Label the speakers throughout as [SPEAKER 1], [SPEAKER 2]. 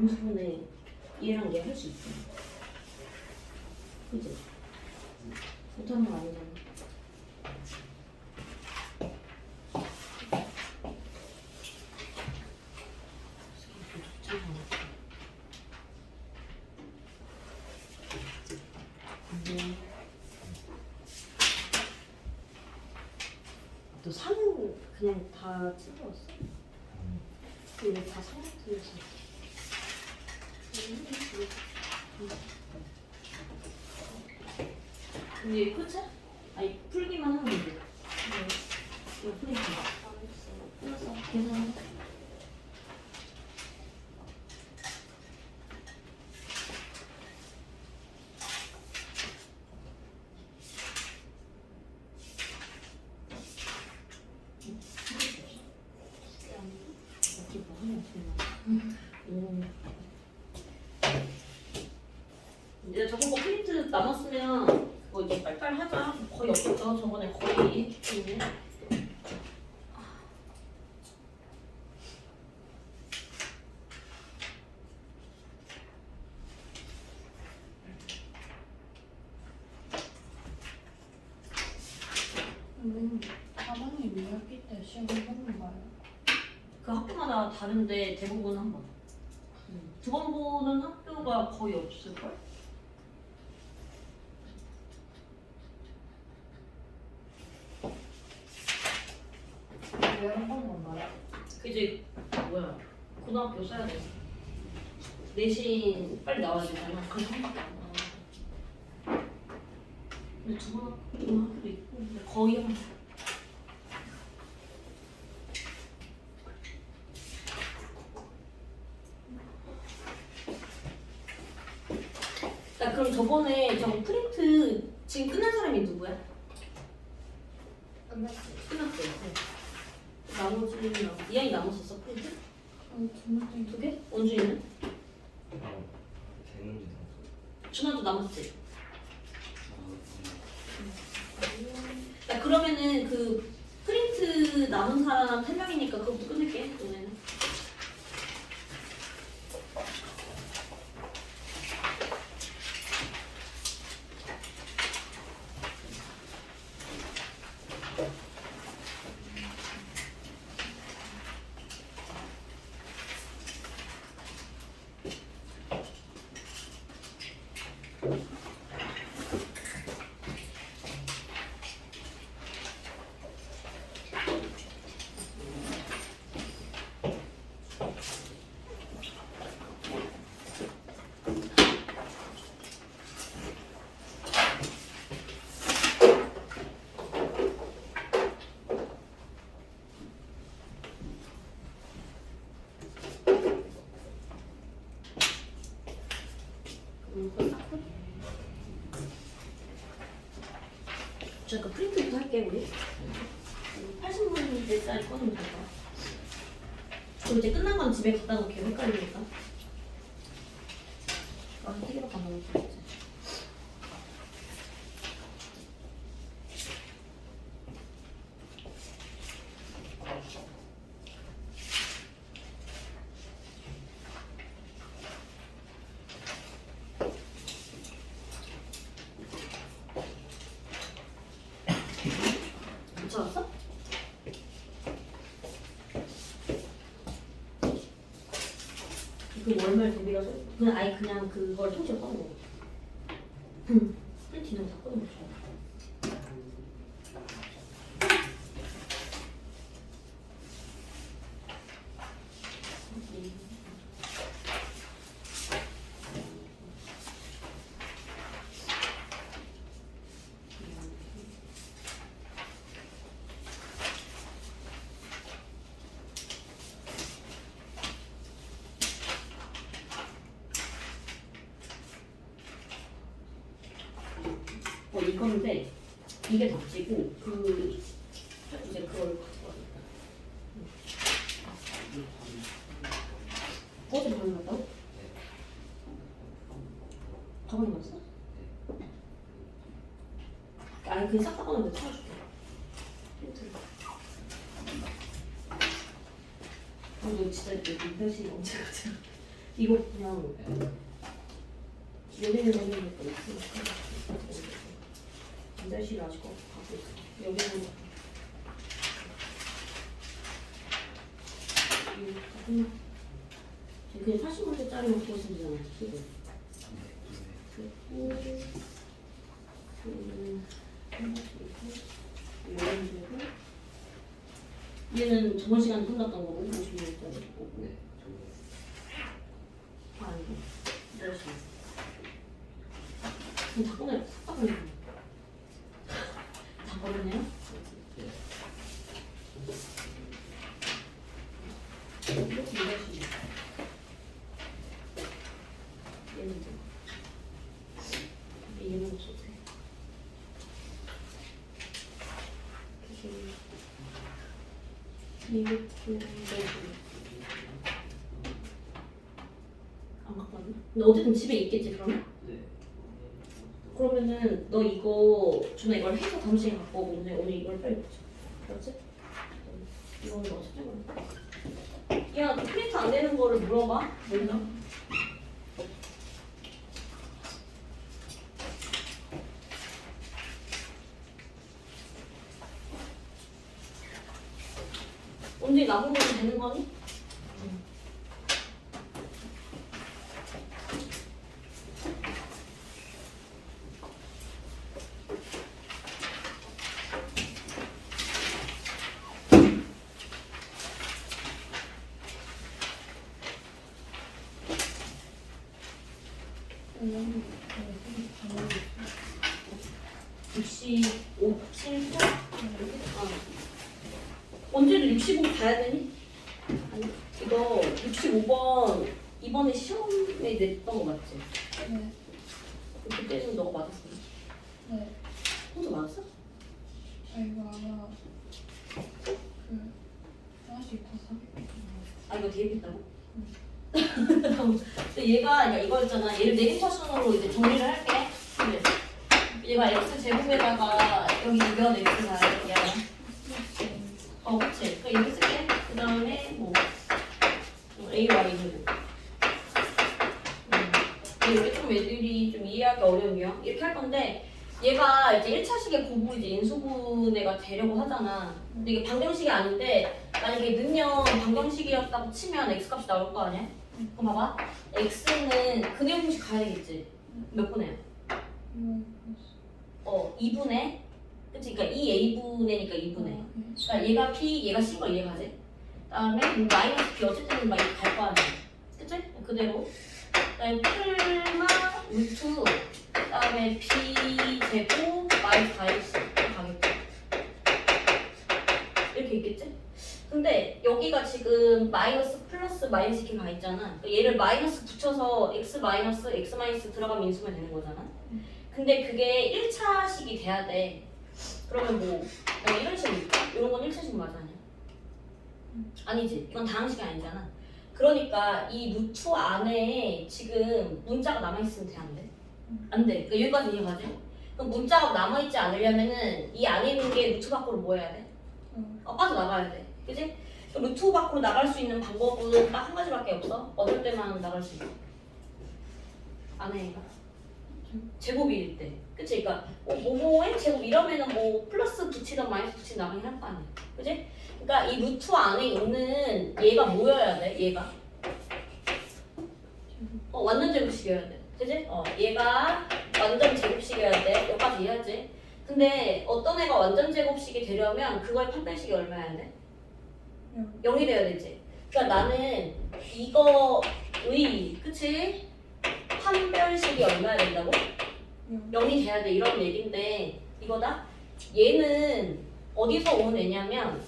[SPEAKER 1] 공수분해 얘랑 얘 할 수 있어. 그지? 못하는 거 아니잖아. 너 상은 그냥 다 찍어왔어? 근데 다 상을 틀렸어. 근데 이게 끝이야? 아니 풀기만 하면 돼. 이거 풀기. 끝났어. 계산해. 이제 저거 뭐 프린트 남았으면 그거 이제 빨빨 하자. 거의 없었죠. 저번에 거의 했기 때문에.
[SPEAKER 2] 가방이 왜 학기 때 시험 한 번만 봐요?
[SPEAKER 1] 그 학교마다 다른데 대부분 한 번. 두 번 보는 학교가 거의 없을걸?
[SPEAKER 2] 왜 한 번만 봐요?
[SPEAKER 1] 그 이제 뭐야 고등학교 써야 돼. 내신 빨리 나와야 되잖아. 그래서 한 번도 안 나와. 근데 두 번 학교도 있고 근데 거의 한 번. 나 그럼 저번에 저거 프린트 지금 끝난 사람이 누구야?
[SPEAKER 2] 끝났어요.
[SPEAKER 1] 끝났어요. 네. 나머지는 이한이 남았었어 프린트?
[SPEAKER 2] 정말
[SPEAKER 1] 두 개? 원준이는?
[SPEAKER 3] 되는지
[SPEAKER 1] 준아도 남았지? 야 그러면은 그 프린트 남은 사람 3명이니까 그것도 끊을게 너네는. 잠깐 프린트부터 할게 우리. 80분짜리 꺼내면 될까? 그럼 이제 끝난 건 집에 갖다 놓게 헷갈리니까. 아, 3개밖에 안 남았어. 붙여왔어? 그 월말 대비라서 그냥 아예 그냥 그걸 통째로 꺼는 거고. 프린트는 다 꺼는 거죠. 이건데 이게 덧지고 그 이제 그걸 가져가니까. 어제 가방 갔다고? 가방이 갔어? 아니 그냥 싹 가방을 내가 찾아줄게. 힌트를. 너 진짜 민폐식 언제 가지? 이거 그냥 연예인 선생님 거 있으니까 안달실 아직 갖고 있어. 여기는 그냥 40문제짜리만 풀었으면 되잖아. 그리고 얘는 저번 시간에 끝났던 거고 50문제짜리 거고
[SPEAKER 3] 네.
[SPEAKER 1] 아니고 열심히 그럼 다 꺼내요. 다 꺼내요. 다 꺼내요? 이렇게 열심히 얘는 좀 얘는 없어도 돼. 이렇게 안 갖고 왔나? 근데 어쨌든 집에 있겠지 그러면?
[SPEAKER 3] 네.
[SPEAKER 1] 그러면은 너 이거 준아 이걸 해서 다음 시간에 갖고 오고 오늘 이걸 빨리 보자. 그렇지? 이거는 너가 찾아봐. 야, 너 프린트 안 되는 거를 물어봐. 뭔가? 언제 남은 거 되는 거니?
[SPEAKER 2] 응.
[SPEAKER 1] 65, 7분? 언제도 65 가야 되니? 아니, 이거 65번 이번에 시험에 냈던 거 맞지?
[SPEAKER 2] 네.
[SPEAKER 1] 그때는 너가 맞았어.
[SPEAKER 2] 네.
[SPEAKER 1] 혼자 맞았어?
[SPEAKER 2] 아 이거 아마 그 하나씩 다 사겠다.
[SPEAKER 1] 아 이거 대입했다고? 근데 얘가 그러니까 이거였잖아. 얘를 네임퍼션으로 이제 정리를 할게. 근데 얘가 x 제곱에다가 여기 몇 x가 얘야. 그치. 그러니까 이렇게 쓸게. 그 다음에 뭐 a, y 제곱. 이렇게 좀 애들이 좀 이해하기 어려운 유형 이렇게 할 건데 얘가 이제 1차식의 곱을 이제 인수분해가 되려고 하잖아. 근데 이게 방정식이 아닌데 만약에 능형 방정식이었다고 치면 x 값이 나올 거 아니야? 그럼 봐봐. x는 근해 공식 가야 되겠지. 몇 분해야? 2분의 그치? 그러니까 2a분의니까 2분의. 그러니까 얘가 p, 얘가 c가 이해가지? 그다음에 뭐 마이너스 p 어쨌든 막 이렇게 갈 거 아니야. 그치? 그대로. 그다음에 풀마 루트 그다음에 p 제곱 마이너스 4x 가겠지. 이렇게 있겠지? 근데 여기가 지금 마이너스 플러스 마이너스 이렇게 가 있잖아. 얘를 마이너스 붙여서 x 마이너스 x 마이너스 들어가면 인수면 되는 거잖아. 근데 그게 1차식이 돼야 돼. 그러면 뭐 이런 식으로 이런 건 1차식 맞아 아니야? 아니지. 이건 다항식이 아니잖아. 그러니까 이 루트 안에 지금 문자가 남아있으면 돼? 안 돼? 안 돼. 그러니까 여기까지 이해가지? 그럼 문자가 남아있지 않으려면은 이 안에 있는 게 루트 밖으로 뭐 해야 돼? 빠져나가야 돼. 그지? 루트 밖으로 나갈 수 있는 방법은 딱 한 가지밖에 없어. 어떨 때만 나갈 수 있어? 안에 제곱일 때. 그치? 그러니까 뭐뭐의 제곱 이러면은 뭐 플러스 붙이든 마이너스 붙이든 나가긴 할 거 아니야. 그치? 그러니까 이 루트 안에 있는 얘가 뭐여야 돼? 얘가 완전 제곱식이어야 돼. 그치? 얘가 완전 제곱식이어야 돼. 여기까지 이해하지? 근데 어떤 애가 완전 제곱식이 되려면 그거의 판별식이 얼마여야 돼? 0이 돼야 되지. 그러니까 나는 이거의 그치? 판별식이 얼마야 된다고? 0이 돼야 돼 이런 얘긴데 이거다? 얘는 어디서 온 애냐면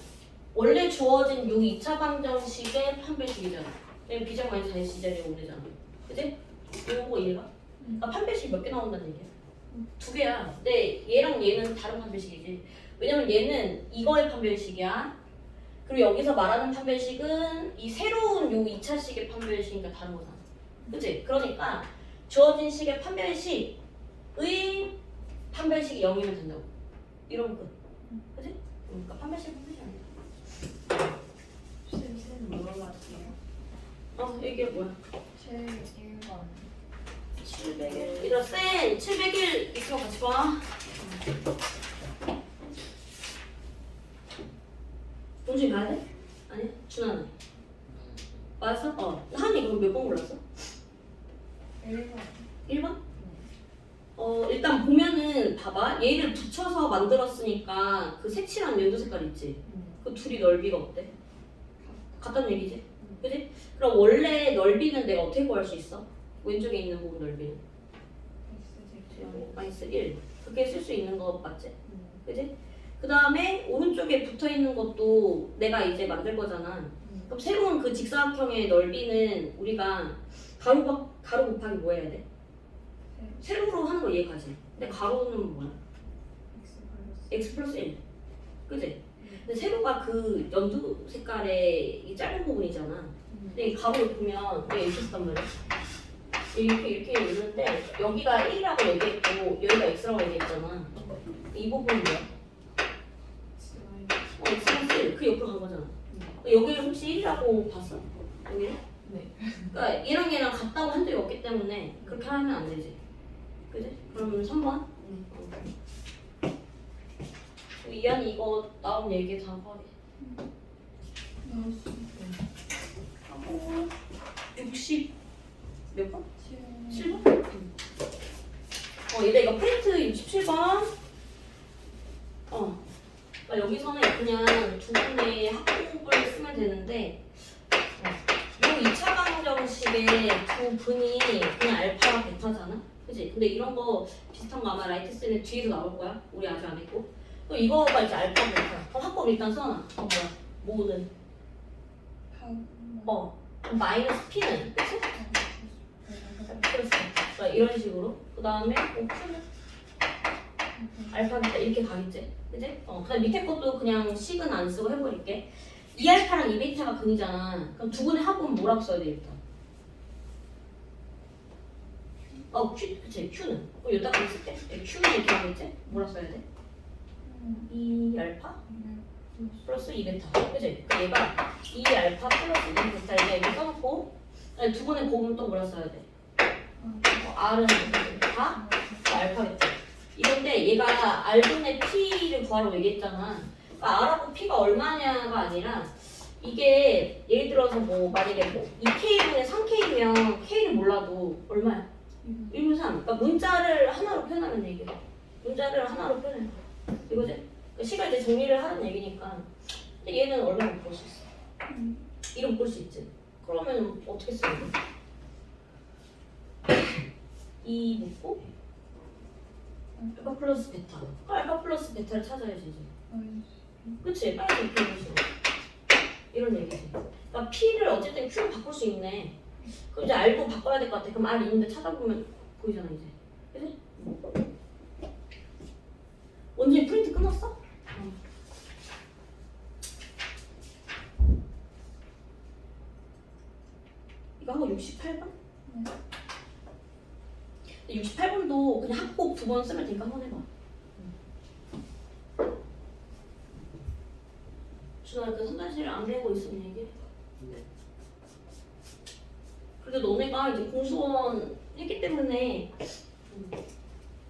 [SPEAKER 1] 원래 주어진 요 2차 방정식의 판별식이잖아. 얘는 비정 마이너스 4시 자리에 온 애잖아. 그치? 이거 이해가? 그러니까 판별식 몇 개 나온다는 얘기야? 2개야. 근데 얘랑 얘는 다른 판별식이지. 왜냐면 얘는 이거의 판별식이야. 그리고 여기서 말하는 판별식은 이 새로운 요 2차식의 판별식이니까 다른 거잖아. 그치? 그러니까 주어진 식의 판별식의 판별식이 0이면 된다고. 이런 끝. 그치? 그러니까 판별식 아니다.
[SPEAKER 2] 쌤 물어봤어요.
[SPEAKER 1] 이게 뭐야?
[SPEAKER 2] 제 1번
[SPEAKER 1] 701. 얘들아 쌤 701 있으면 같이 봐. 동준이 가야 돼? 아니야? 준하는? 맞았어? 한이 그럼 몇 번 골랐어?
[SPEAKER 2] 1번
[SPEAKER 1] 1번? 일단 보면은 봐봐. 얘를 붙여서 만들었으니까 그 색칠한 연두 색깔 있지? 그 둘이 넓이가 어때? 같다는 얘기지? 그지? 그럼 원래 넓이는 내가 어떻게 구할 수 있어? 왼쪽에 있는 부분 넓이는? 마이너스 1. 그렇게 쓸 수 있는 거 맞지? 그지? 그 다음에 오른쪽에 붙어 있는 것도 내가 이제 만들 거잖아. 그럼 새로운 그 직사각형의 넓이는 우리가 가로 곱하기 뭐 해야 돼? 세로로 하는 거 이해가지? 근데 가로는 뭐야? x 플러스 1. 그지? 근데 세로가 그 연두 색깔의 이 짧은 부분이잖아. 근데 이 가로를 보면 얘가 이렇게 썼단 말이야. 이렇게 있는데 여기가 1이라고 얘기했고 여기가 x라고 얘기했잖아. 이 부분은 뭐야? x 플러스 1. 그 옆으로 간 거잖아. 여기를 혹시 1이라고 봤어? 여기를?
[SPEAKER 2] 네.
[SPEAKER 1] 그러니까 얘랑 같다고 한 적이 없기 때문에 그렇게 하면 안 되지. 그지? 그러면 3번? 이한이 이거 나온 얘기 다 하게.
[SPEAKER 2] 나왔어
[SPEAKER 1] 하고 60 몇 번?
[SPEAKER 2] 7
[SPEAKER 1] 7번? 얘네 이거 프린트 67번. 여기서는 그냥 두 분의 합공을 쓰면 되는데 이 2차 방정식의 두 분이 그냥 알파랑 베타잖아? 그치? 근데 이런 거 비슷한 거 아마 라이트 쌤의 뒤에서 나올 거야. 우리 아직 안 했고. 또 이거가 이제 알파 베타. 그럼 합법 일단 써놔. 뭐야? 모는. 마이너스 P는. 그치? 플러스 베타. 이런 식으로. 그 다음에 Q는 알파 베타 이렇게 가겠지? 그치? 그다음 밑에 것도 그냥 식은 안 쓰고 해버릴게. 2알파랑 2베타가 근이잖아. 그럼 두 분의 합은 뭐라고 써야 돼 일단? Q, 그치? Q는. 여기다가 쓸게. Q는 이렇게 하겠지? 뭐라 써야 돼? 2알파 플러스 2베타. 그치? 그러니까 얘가 2알파 플러스 2베타 이제 이렇게 써놓고 두 번의 곱은 또 뭐라 써야 돼? R은 다 알파 베타. 이건데 얘가 R분의 P를 구하라고 얘기했잖아. 그러니까 R하고 P가 얼마냐가 아니라 이게 예를 들어서 뭐 만약에 뭐 2K분의 3K면 K를 몰라도 얼마야? 1분 3. 그러니까 문자를 하나로 표현하는 얘기야. 문자를 하나로 표현해. 이거지? 그러니까 식을 이제 정리를 하는 얘기니까. 근데 얘는 얼마나 못 볼 수 있어? 1은 볼 수 있지. 그러면 어떻게 쓰는 거야? 2 묻고 알파 플러스 베타. 알파 플러스 베타를 찾아야지 이제. 그치? 빨리 이렇게 이런 식으로. 이런 얘기지. 그러니까 P를 어쨌든 Q로 바꿀 수 있네. 그럼 이제 R도 바꿔야 될 것 같아. 그럼 R 있는데 찾아보면 보이잖아 이제. 그치? 원준이 프린트 끝났어? 이거 하고 68번? 68번도 그냥 합곡 두 번 쓰면 되니까 한번 해봐. 준아 그 선단실 안 되고 있으면 얘기해. 그래도 너네가 이제 공수원 했기 때문에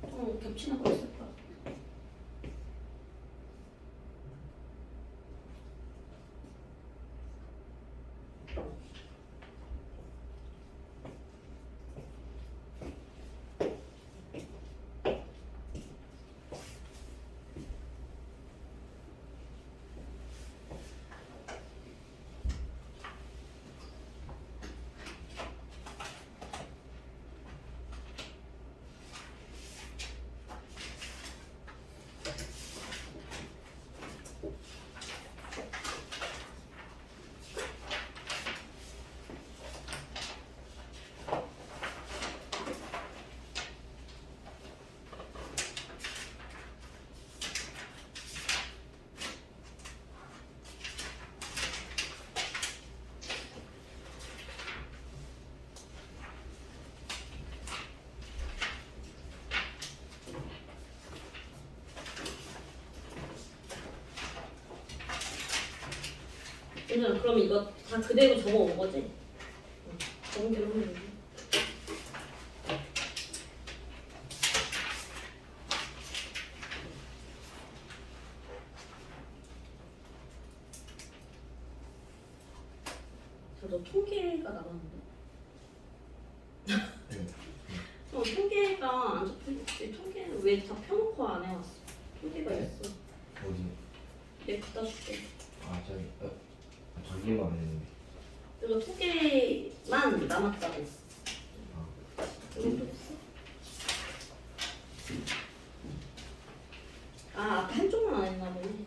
[SPEAKER 1] 좀 겹치는 거 있을 거야. 그럼 이거 다 그대로 적어온 거지? 정리를 하면 되지. 너 통계가 나갔는데?
[SPEAKER 3] 네.
[SPEAKER 1] 통계가 안 적혀있지. 통계는 왜 다 펴놓고 안 해왔어? 통계가 있어.
[SPEAKER 3] 어디?
[SPEAKER 1] 내가 갖다 줄게.
[SPEAKER 3] 아 저기 저기만 했는데.
[SPEAKER 1] 이거 통계만 남았다고. 이것도 있어? 아, 앞에 한쪽만 안 했나 보네.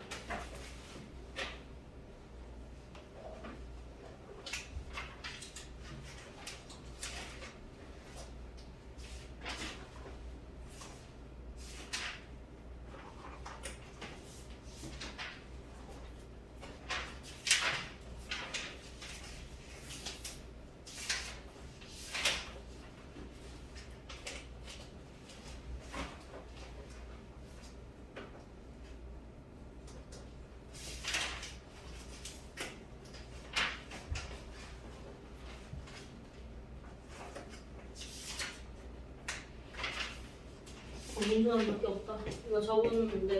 [SPEAKER 1] 민준아 밖에 없다. 이거 적었는데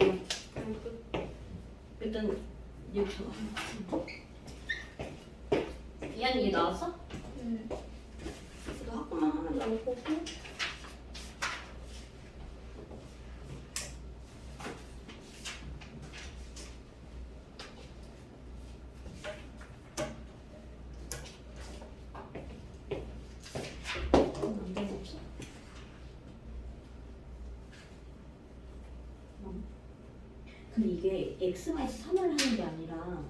[SPEAKER 1] 그냥 끝. 일단 얘부터. 이한이 얘 나왔어?
[SPEAKER 2] 네.
[SPEAKER 1] 이거 학교만 하면 나올 거고. 남자는 없어? 근데 이게 x-3을 하는 게 아니라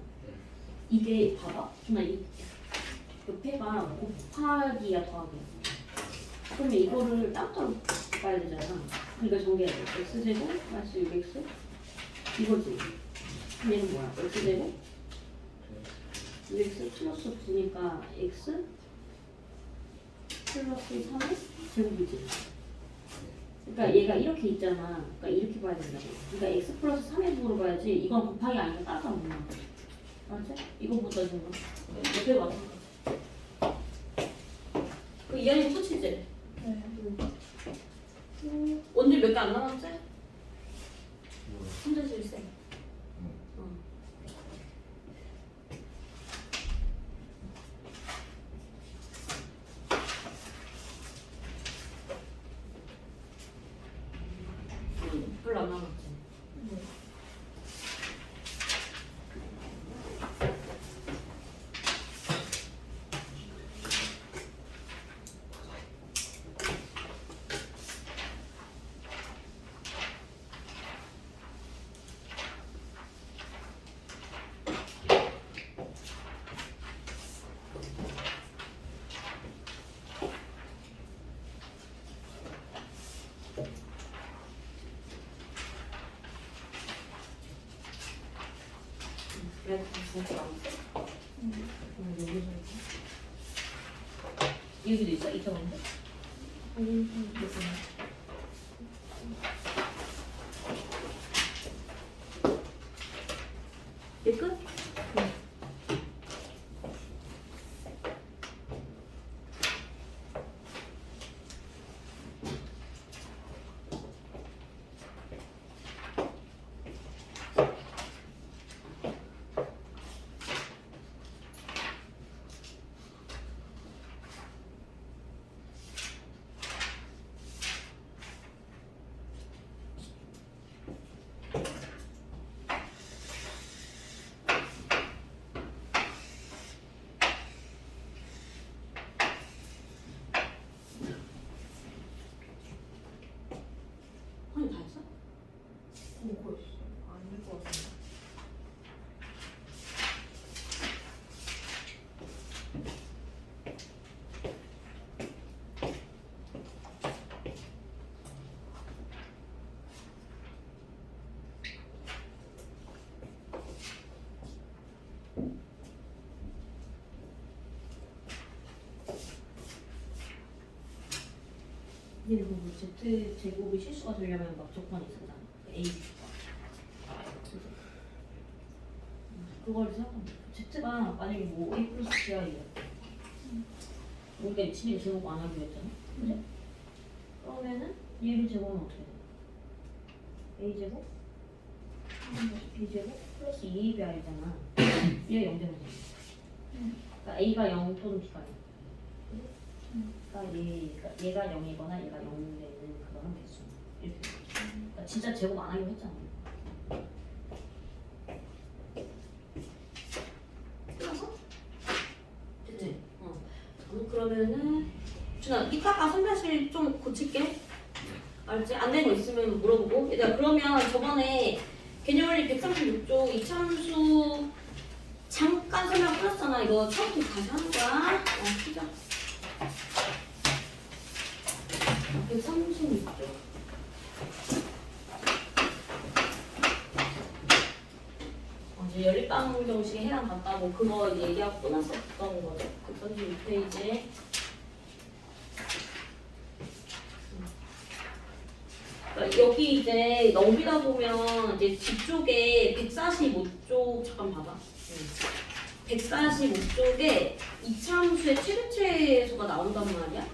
[SPEAKER 1] 이게 봐봐. 정말 이 옆에가 곱하기야 더하기야. 그러면 이거를 따로 봐야 되잖아. 그러니까 정리해야 돼. x제곱 마이너스 6x 이거지. 그럼 얘는 뭐야? x제곱 6x 플러스 9니까 x 플러스 3의 제곱이지. 그러니까 얘가 이렇게 있잖아. 그러니까 이렇게 봐야 된다고. 그러니까 x 플러스 3의 부로 봐야지. 이건 곱하기 아니라 따로 하는 거야. 알았지? 이거보다 좀 옆에 맞는 거지. 그 이한이 터치지?
[SPEAKER 2] 네.
[SPEAKER 1] 원딜 몇 개 안 남았지?
[SPEAKER 3] 뭐야?
[SPEAKER 1] 혼자서 일세. 별로 안 남았지. 그래, 진짜 남았어? 여기도 있어? 이쪽인데? 얘 끝? honey 다 했어?
[SPEAKER 2] 보고 있어. 아닐 것 같은데.
[SPEAKER 1] 얘는 뭐 Z 제곱이 실수가 되려면 막 조건이 있었잖아. A 조건. 그래서 그걸 생각하면 Z가 만약에 뭐 A 플러스 B야 이래. 우리가 21 제곱 안 하기로 했잖아. 그래? 그러면은 얘를 제곱하면 어떻게 돼? a제곱 b제곱 플러스 2ab이잖아. 얘가 0 되면 돼. 그러니까 a가 0 또는 b가 0. 그러니까 얘가 0이거나 얘가 0 되는 그거는 배수. 이렇게. 그러니까 진짜 제곱 안 하기로 했잖아. 끝났어? 됐지? 그러면은 준아 이따가 선별실 좀 고칠게. 알지? 안 되는 거 있으면 물어보고. 얘들아 그러면 저번에 개념원리 136쪽 이차함수 잠깐 설명 끊었잖아. 이거 처음부터 다시 하는 거야. 시작. 136쪽. 이제 연립방 정식 해랑 같다고 그거 이제 얘기하고 끝났었던 거죠. 136페이지에. 그러니까 여기 이제 넘기다 보면 이제 뒤쪽에 145쪽 잠깐 봐봐. 145쪽에 이차함수의 최대체수가 나온단 말이야.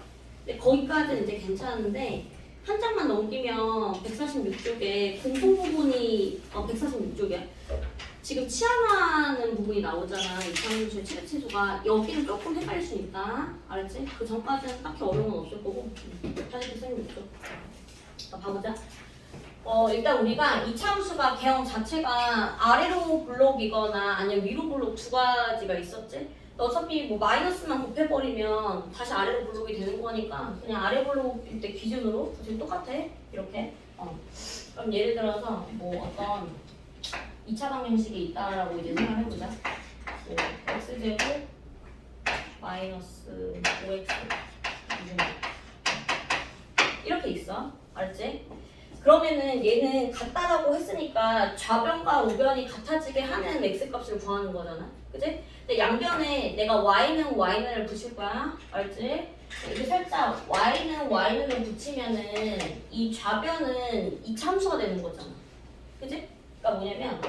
[SPEAKER 1] 근데 거기까지는 이제 괜찮은데 한 장만 넘기면 146쪽에 공통 부분이 146쪽이야. 지금 치환하는 부분이 나오잖아. 이차함수의 최대체수가 여기는 조금 헷갈릴 수 있다. 알았지? 그 전까지는 딱히 어려운 건 없을 거고. 다시 146쪽. 봐보자. 일단 우리가 이차함수가 개형 자체가 아래로 블록이거나 아니면 위로 블록 두 가지가 있었지. 어차피 뭐 마이너스만 곱해버리면 다시 아래로 블록이 되는 거니까 그냥 아래 블록일 때 기준으로 지금 똑같아. 이렇게. 그럼 예를 들어서 뭐 어떤 2차 방정식이 있다라고 이제 생각해보자. 뭐 x제곱 마이너스 5x 이렇게 있어. 알았지? 그러면은 얘는 같다라고 했으니까 좌변과 우변이 같아지게 하는 x값을 구하는 거잖아. 그치? 근데 양변에 내가 y는 y를 붙일 거야. 알지? 이렇게 살짝 y는 붙이면은 이 좌변은 이 참수가 되는 거잖아. 그치? 그러니까 뭐냐면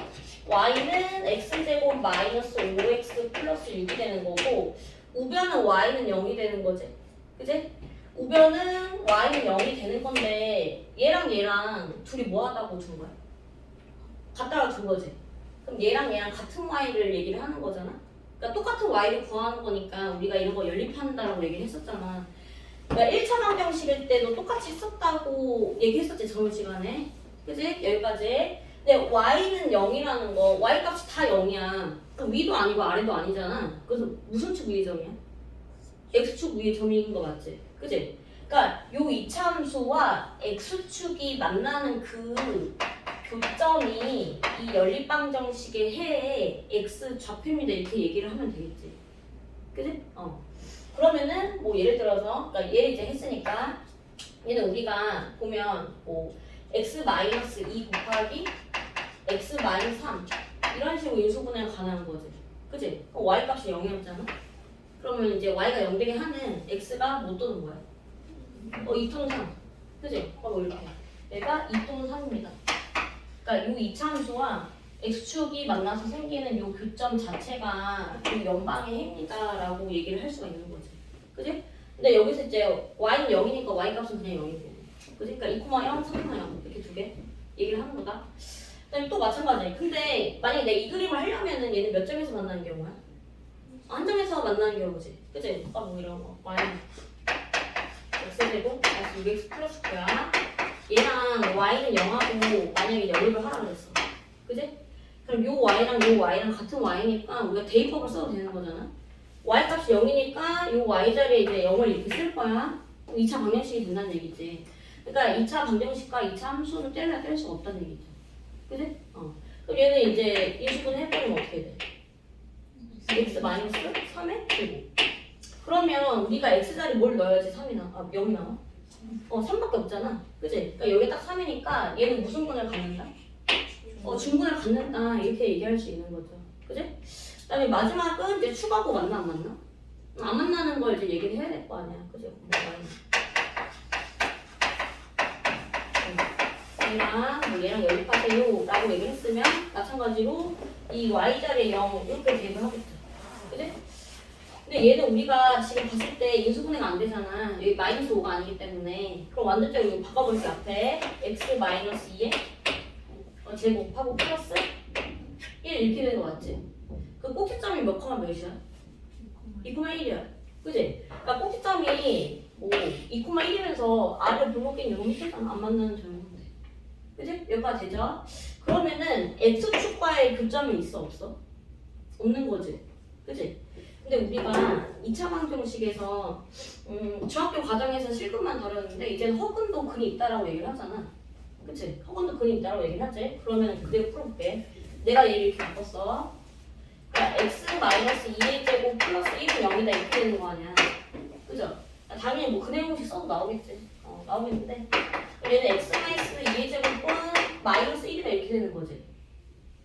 [SPEAKER 1] y는 x제곱 마이너스 5x 플러스 6이 되는 거고 우변은 y는 0이 되는 거지. 그치? 우변은 y는 0이 되는 건데 얘랑 둘이 뭐 하다고 준 거야? 같다고 준 거지. 그럼 얘랑 같은 y를 얘기를 하는 거잖아. 그러니까 똑같은 y를 구하는 거니까 우리가 이런 거 연립한다라고 얘기를 했었잖아. 그러니까 1차 방정식일 때도 똑같이 했었다고 얘기했었지 저번 시간에. 그지? 여기까지. 근데 y는 0이라는 거 y 값이 다 0이야. 그럼 위도 아니고 아래도 아니잖아. 그래서 무슨 축 위의 점이야? x축 위의 점인 거 맞지? 그지? 그러니까 요 이차함수와 x축이 만나는 그 교점이 이 연립방정식의 해에 x 좌표입니다 이렇게 얘기를 하면 되겠지. 그지? 그러면은 뭐 예를 들어서 그러니까 얘 이제 했으니까 얘는 우리가 보면 뭐 x-2 곱하기 x-3 이런 식으로 인수분해가 가능한 거지. 그지? 그럼 y 값이 0이었잖아. 그러면 이제 y가 0 되게 하는 x가 못 도는 거야. 2또는 3. 그지? 뭐 이렇게. 얘가 2 또는 3입니다. 그러니까 요 이차함수와 x축이 만나서 생기는 요 교점 자체가 이 연방의 해입니다라고 얘기를 할 수가 있는 거지. 그지? 근데 여기서 이제 y는 0이니까 y 값은 그냥 0이고. 그지? 그러니까 2,0, 3,0 이렇게 두 개 얘기를 하는 거다. 그다음에 또 마찬가지야. 근데 만약에 내가 이 그림을 하려면은 얘는 몇 점에서 만나는 경우야? 한 점에서 만나는 경우지. 그치? 뭐 이런 거. y는 x제곱 마이너스 6x 플러스 9야. 얘랑 y는 0하고 만약에 연립을 하라고 했어. 그치? 그럼 요 y랑 같은 y니까 우리가 대입법을 써도 되는 거잖아. y 값이 0이니까 요 y 자리에 이제 0을 이렇게 쓸 거야. 2차 방정식이 된다는 얘기지. 그러니까 2차 방정식과 2차 함수는 뗄래야 뗄 수가 없다는 얘기죠. 그치? 그럼 얘는 이제 인수분 해버리면 어떻게 돼? x-3의 제곱. 그러면 우리가 x자리 뭘 넣어야지 3이 나와? 0이 나와? 3밖에 없잖아. 그치? 그러니까 여기 딱 3이니까 얘는 무슨 분을 갖는다? 중분을 갖는다. 이렇게 얘기할 수 있는 거죠. 그치? 그 다음에 마지막은 이제 추가고 맞나 안 맞나? 안 만나는 걸 이제 얘기를 해야 될 거 아니야. 그치? 얘랑 연립하세요 라고 얘기를 했으면 마찬가지로 이 y자리에 0 이렇게 대입을 하겠죠. 그치? 근데 얘는 우리가 지금 봤을 때 인수분해가 안 되잖아. 여기 마이너스 5가 아니기 때문에. 그럼 완전적으로 이거 바꿔볼게. 앞에 x 마이너스 2에 제곱하고 플러스 1 이렇게 되는 거 맞지? 그 꼭지점이 몇 컴마 몇이야? 2,1이야. 그지? 그러니까 꼭지점이 2,1이면서 아래 블록끼리 너무 힘들잖아. 안 맞는 점인데. 그지? 여기까지 되죠? 그러면은 x축과의 교점이 있어 없어? 없는 거지. 그지? 근데 우리가 2차 방정식에서 중학교 과정에서 실근만 다뤘는데 이제는 허근도 근이 있다라고 얘기를 하잖아. 그치? 허근도 근이 있다라고 얘기를 하지? 그러면 그대로 풀어볼게. 내가 얘를 이렇게 바꿨어. 그러니까 x-2의 제곱 플러스 1은 0이다 이렇게 되는 거 아니야. 그죠? 당연히 뭐 근의 공식 써도 나오겠지. 나오겠는데 얘는 x-2의 제곱은 마이너스 1이다 이렇게 되는 거지.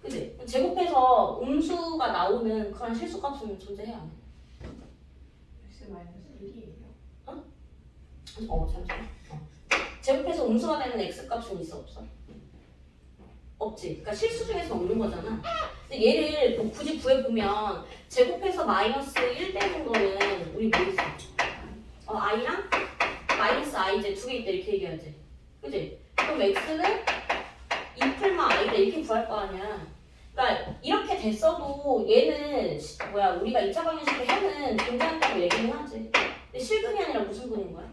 [SPEAKER 1] 그치? 제곱해서 음수가 나오는 그런 실수값은 존재해야 돼.
[SPEAKER 2] x 마이너스 1이에요.
[SPEAKER 1] 잠시만. 제곱해서 음수가 되는 x값은 있어 없어? 없지. 그러니까 실수 중에서 없는 거잖아. 근데 얘를 뭐 굳이 구해보면 제곱해서 마이너스 1 되는 거는 우리 뭐 있어? i랑 마이너스 i 이제 두 개 있다 이렇게 얘기하지. 그지? 그럼 x는 2풀마 i다 이렇게 구할 거 아니야. 그러니까 이렇게 됐어도 얘는 우리가 2차 방정식의 해는 존재한다고 얘기는 하지. 근데 실근이 아니라 무슨 근인 거야?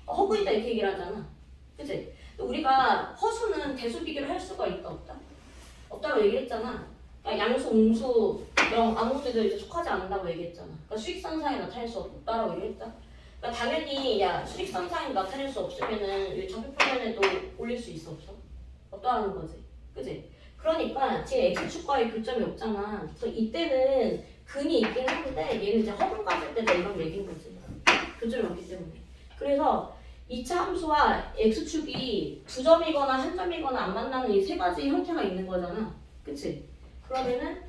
[SPEAKER 1] 허근이다 이렇게 얘기를 하잖아. 그치? 우리가 허수는 대수 비교를 할 수가 있다 없다? 없다고 얘기했잖아. 그러니까 양수, 음수, 아무것도 이제 속하지 않는다고 얘기했잖아. 그러니까 수직선상에 나타낼 수 없다라고 얘기했다. 그러니까 당연히 수직선상에 나타낼 수 없으면은 좌표표면에도 올릴 수 있어 없어? 없다라는 거지. 그치? 그러니까 지금 x축과의 교점이 없잖아. 그래서 이때는 근이 있긴 한데 얘는 이제 허분 가질 때도 이런 얘기인 거지. 교점이 없기 때문에. 그래서 2차 함수와 x축이 두 점이거나 한 점이거나 안 만나는 이 세 가지 형태가 있는 거잖아. 그치? 그러면은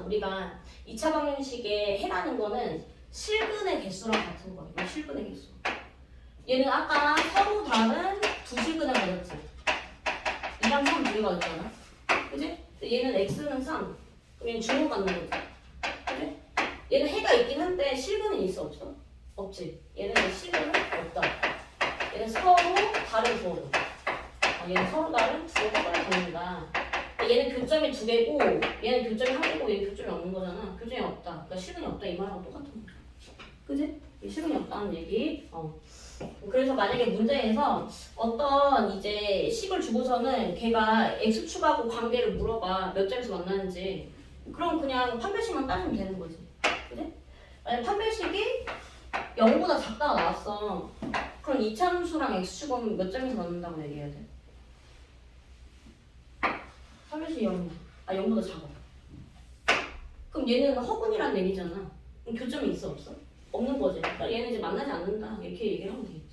[SPEAKER 1] 우리가 2차 방정식에 해라는 거는 실근의 개수랑 같은 거예요. 실근의 개수. 얘는 아까 서로 다른 두 실근을 가졌지. 2랑 3 두 개가 있잖아. 그치? 얘는 x는 3. 그럼 얘는 주문 받는 거지. 그치? 얘는 해가 있긴 한데 실근은 있어 없어? 없지. 얘는 실근은 없다. 얘는 서로 다른 부호로. 얘는 서로 다른 두 허근을 갖는다. 얘는 교점이 두 개고 얘는 교점이 한 개고 얘는 교점이 없는 거잖아. 교점이 없다. 그러니까 실근이 없다 이 말하고 똑같은 거야. 그치? 실근이 없다는 얘기. 그래서 만약에 문제에서 어떤 이제 식을 주고서는 걔가 x축하고 관계를 물어봐. 몇 점에서 만나는지. 그럼 그냥 판별식만 따지면 되는 거지. 그치? 만약 판별식이 0보다 작다가 나왔어. 그럼 2차 함수랑 x축은 몇 점에서 만난다고 얘기해야 돼? 판별식이 0이야. 0보다 작아. 그럼 얘는 허근이란 얘기잖아. 그럼 교점이 있어 없어? 없는 거지. 그러니까 얘는 이제 만나지 않는다. 이렇게 얘기를 하면 되겠지.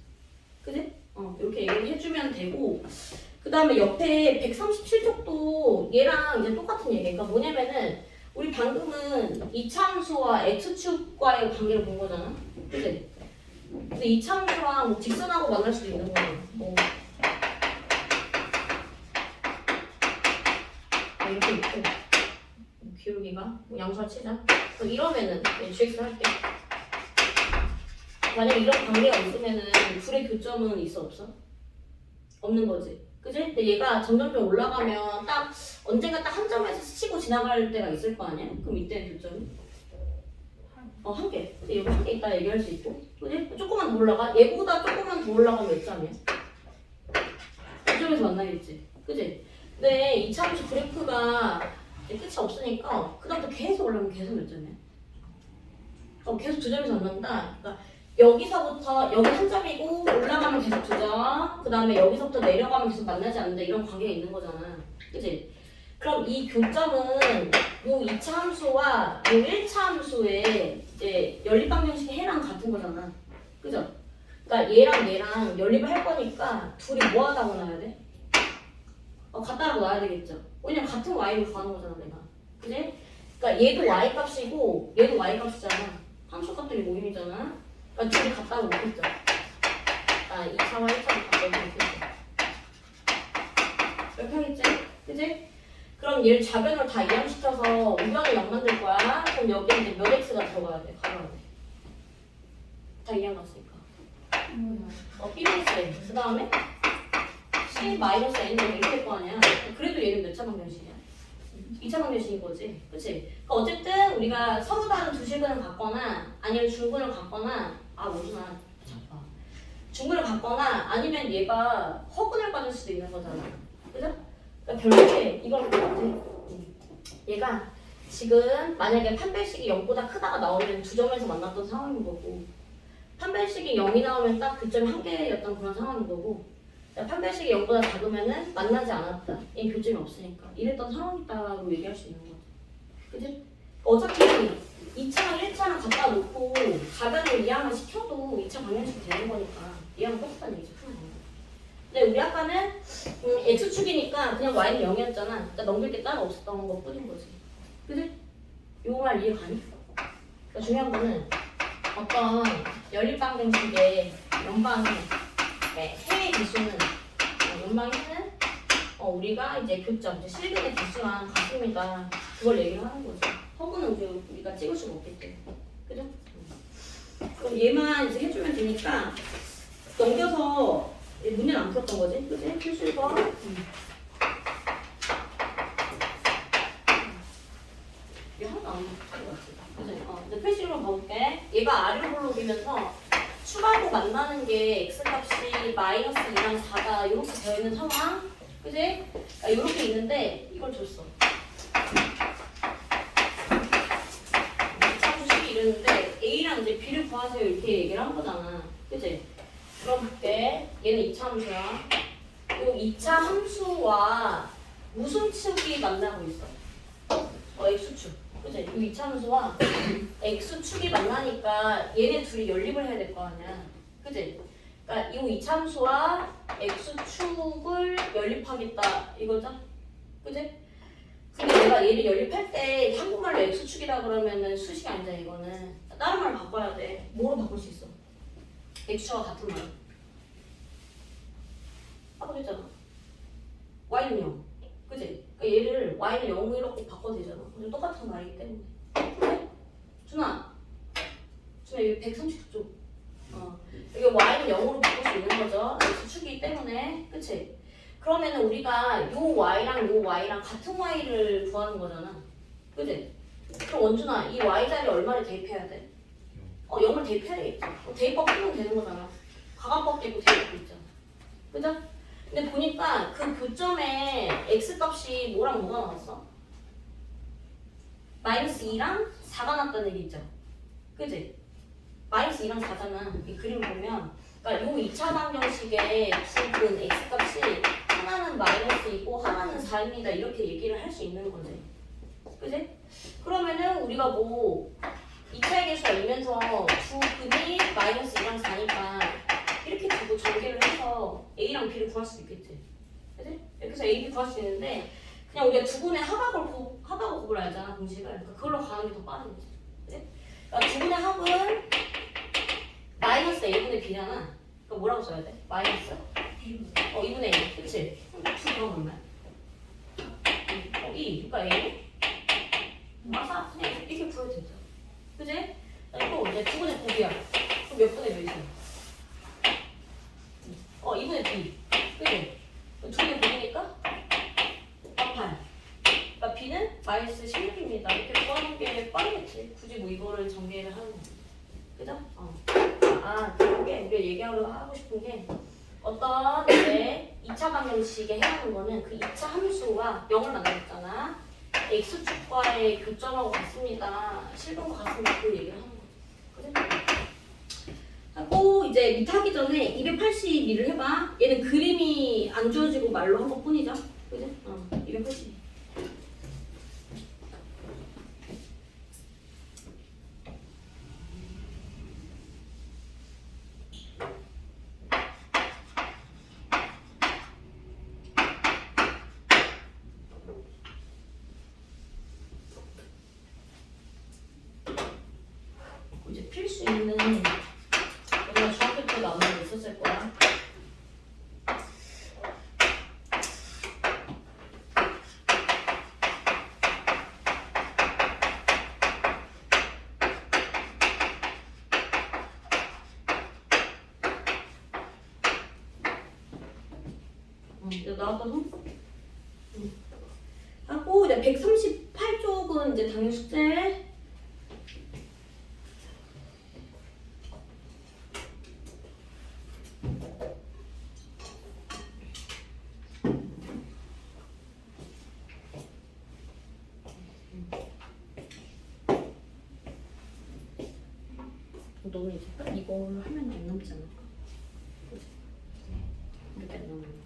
[SPEAKER 1] 그지? 이렇게 얘기를 해주면 되고 그 다음에 옆에 137쪽도 얘랑 이제 똑같은 얘기. 그러니까 뭐냐면은 우리 방금은 2차 함수와 x축과의 관계를 본 거잖아. 그지? 근데 2차 함수랑 뭐 직선하고 만날 수도 있는 거야. 이렇게 있고 기울기가 양수를 치자. 그럼 이러면은 gx를 할게. 만약 이런 관계가 있으면은 둘의 교점은 있어 없어? 없는 거지. 그지? 근데 얘가 점점점 올라가면 언젠가 딱 한 점에서 스치고 지나갈 때가 있을 거 아니야? 그럼 이때는 교점이? 한 개. 근데 여기 한 개 있다 얘기할 수 있고. 그지? 조금만 더 올라가. 얘보다 조금만 더 올라가면 몇 점이야? 2점에서 만나겠지. 그지? 근데 2차 함수 그래프가 이제 끝이 없으니까 그다음부터 계속 올라가면 계속 몇 점이야? 계속 2점에서 만난다. 그러니까 여기서부터 여기 한 점이고 올라가면 계속 2점. 그 다음에 여기서부터 내려가면 계속 만나지 않는다. 이런 관계가 있는 거잖아. 그치? 그럼 이 교점은 요 2차 함수와 요 1차 함수의 이제 연립방정식의 해랑 같은 거잖아. 그죠? 그러니까 얘랑 연립을 할 거니까 둘이 뭐 하다고 놔야 돼? 같다라고 놔야 되겠죠. 왜냐면 같은 y로 구하는 거잖아, 내가. 그지? 그러니까 얘도 y 값이고 얘도 y 값이잖아. 함수 값들이 모임이잖아. 그러니까 둘이 같다고 놓겠죠. 2차와 1차를 같다고 놓겠죠. 이렇게 하겠지? 그지? 그럼 그럼 얘를 좌변으로 다 이항시켜서 우변을 0 만들 거야. 그럼 여기에 이제 몇 x가 들어가야 돼? 가려야 돼. 다 이항 갔으니까. B분의 그 다음에 C 마이너스 N이 이렇게 될 거 아니야. 그래도 얘는 몇 차 방정식이야? 2차 방정식인 거지. 그치? 그러니까 어쨌든 우리가 서로 다른 두 실근을 갖거나 아니면 중근을 갖거나 오준아 잠깐 중근을 갖거나 아니면 얘가 허근을 빠질 수도 있는 거잖아. 그죠? 그러니까 결국에 이걸 똑같아. 얘가 지금 만약에 판별식이 0보다 크다가 나오면 두 점에서 만났던 상황인 거고 판별식이 0이 나오면 딱 그 점이 한 개였던 그런 상황인 거고 판별식이 0보다 작으면은 만나지 않았다. 이 교점이 없으니까 이랬던 상황이다라고 얘기할 수 있는 거지. 그치? 어차피 2차랑 1차랑 갖다 놓고 가변을 이항을 시켜도 2차 방정식이 되는 거니까 이항은 똑같다는 얘기죠. 풀면 되는 거야. 근데 우리 아까는 x축이니까 그냥 y는 0이었잖아. 그러니까 넘길 게 따로 없었던 것 뿐인 거지. 그치? 요 말 이해 가니? 그러니까 중요한 거는 어떤 연립방정식의 연방의 해의 개수는 연방해는 우리가 이제 교점, 이제 실근의 개수랑 같습니다. 그걸 얘기를 하는 거죠. 허구는 이제 우리가 찍을 수가 없기 때문에. 그죠? 그럼 얘만 이제 해주면 되니까 넘겨서 문제는 안 풀었던 거지. 그지? 필수 1번. 이게 하나도 안 풀린 것 같아. 그지? 근데 필수 1번 봐볼게. 얘가 아래로 올라오면서 추가로 만나는 게 x값이 마이너스 2랑 4다 이렇게 되어 있는 상황. 그지? 이렇게 있는데 이걸 줬어. 차주식이 이랬는데 A랑 이제 B를 구하세요 이렇게 얘기를 한 거잖아. 그지? 그럼 볼게. 얘는 2차 함수야. 그리고 2차 함수와 무슨 축이 만나고 있어? x축. 그치? 이 2차 함수와 x축이 만나니까 얘네 둘이 연립을 해야 될 거 아니야. 그치? 그러니까 이 2차 함수와 x축을 연립하겠다 이거죠? 그치? 근데 내가 얘를 연립할 때 한국말로 x축이라 그러면은 수식이 아니잖아 이거는. 다른 말로 바꿔야 돼. 뭐로 바꿀 수 있어? x축과 같은 말. 아까 했잖아. y는 0. 그치? 그러니까 얘를 y는 0으로 바꿔도 되잖아. 똑같은 말이기 때문에. 그래? 준아 여기 130쪽. 여기 y는 0으로 바꿀 수 있는 거죠. x축이기 때문에. 그치? 그러면은 우리가 요 y랑 요 y랑 같은 y를 구하는 거잖아. 그치? 그럼 원준아 이 y 자리에 얼마를 대입해야 돼? 0을 대입해야 되겠지. 대입법 풀면 되는 거잖아. 가감법도 있고 대입법도 있잖아. 그죠? 근데 보니까 그 교점에 x값이 뭐랑 뭐가 나왔어? 마이너스 2랑 4가 났다는 얘기 있죠? 그지? 마이너스 2랑 4잖아. 이 그림을 보면 그러니까 요 2차 방정식의 부분 x값이 하나는 마이너스이고 하나는 4입니다. 이렇게 얘기를 할 수 있는 거지. 그지? 그러면은 우리가 뭐 2차의 개수가 이면서 두 근이 마이너스 2랑 4니까 이렇게 두고 전개를 해서 A랑 B를 구할 수 있겠지. 그치? 이렇게 해서 A, B 구할 수 있는데 그냥 우리가 두 분의 합하고 곱을 알잖아, 공식을. 그러니까 그걸로 가는 게 더 빠르겠지. 그치? 그러니까 두 분의 합은 마이너스 A분의 B잖아. 그러니까 뭐라고 써야 돼? 마이너스? 2분의 A. 그치? 그럼 두 그럼 얼마야? 2. 그러니까 A? 4. 그냥 이렇게 구해도 되죠. 그치? 또 이제 두 분의 곱이야. 그럼 몇 분의 몇이야? 2분의 B. 그치? 두 개 보니까 8. 그러니까 B는 마이너스 16입니다. 이렇게 구하는 게 빠르겠지. 굳이 뭐 이거를 전개를 하는 거. 그죠? 그게 우리가 얘기하고 하고 싶은 게 어떤 이제 2차 방정식에 해당하는 거는 그 2차 함수가 0을 만들었잖아. x축과의 교점하고 같습니다. 실근과 같습니다. 그 얘기를 하는 거지. 그죠? 하고 이제 밑 하기 전에 282를 해봐. 얘는 그림이 안 주어지고 말로 한 것 뿐이죠. 그지? 282. 이제 필수 있는 우리가 중학교 때도 아마 있었을 거야. 이거 나왔거든? 하고 이제 138쪽은 이제 당일 숙제. 너는 이제 딱 이걸 하면 안 남지 않을까? 그치? 이렇게 안 남는데.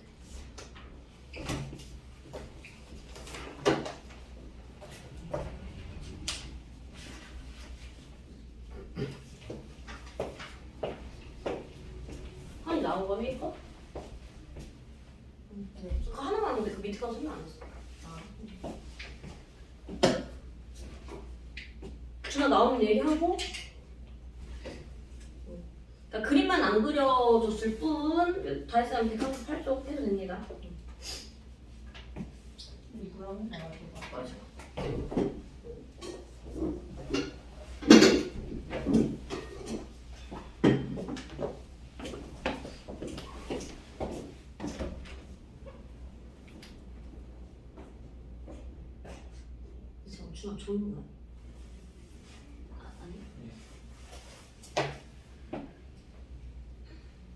[SPEAKER 1] 한이 나온 거니 이거? 그거 하나만 하는데 그 밑에 가서 설명 안 했어. 준아 나오면 얘기하고. 그러니까 그림만 안 그려줬을 뿐 다 했으면 138쪽 해도 됩니다.
[SPEAKER 2] 이거 하는 거 가지고.
[SPEAKER 1] 맞아. 지금 준아 좋은 거야? 아니.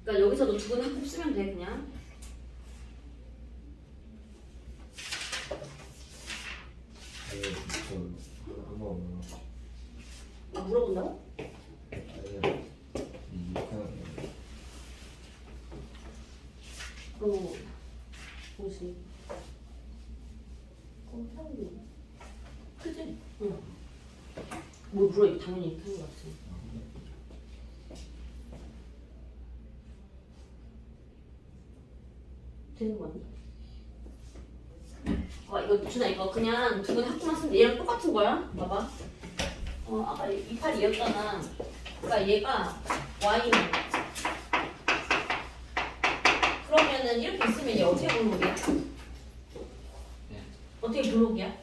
[SPEAKER 1] 그러니까 여기서도 두근 한컵 쓰면 돼 그냥.
[SPEAKER 3] 저 한번
[SPEAKER 1] 아 물어본다고?
[SPEAKER 3] 아니야 이 육하는
[SPEAKER 1] 그럼 뭐지? 그지? 응. 뭐 물어 당연히 이렇게 하는 거 같지. 되는 거 아니야? 이거 준아 이거 그냥 두 분 학교만 쓰면 얘랑 똑같은 거야. 봐봐. 아까 282였잖아. 그러니까 얘가 y는 그러면은 이렇게 있으면 얘 어떻게 블록이야? 어떻게 블록이야?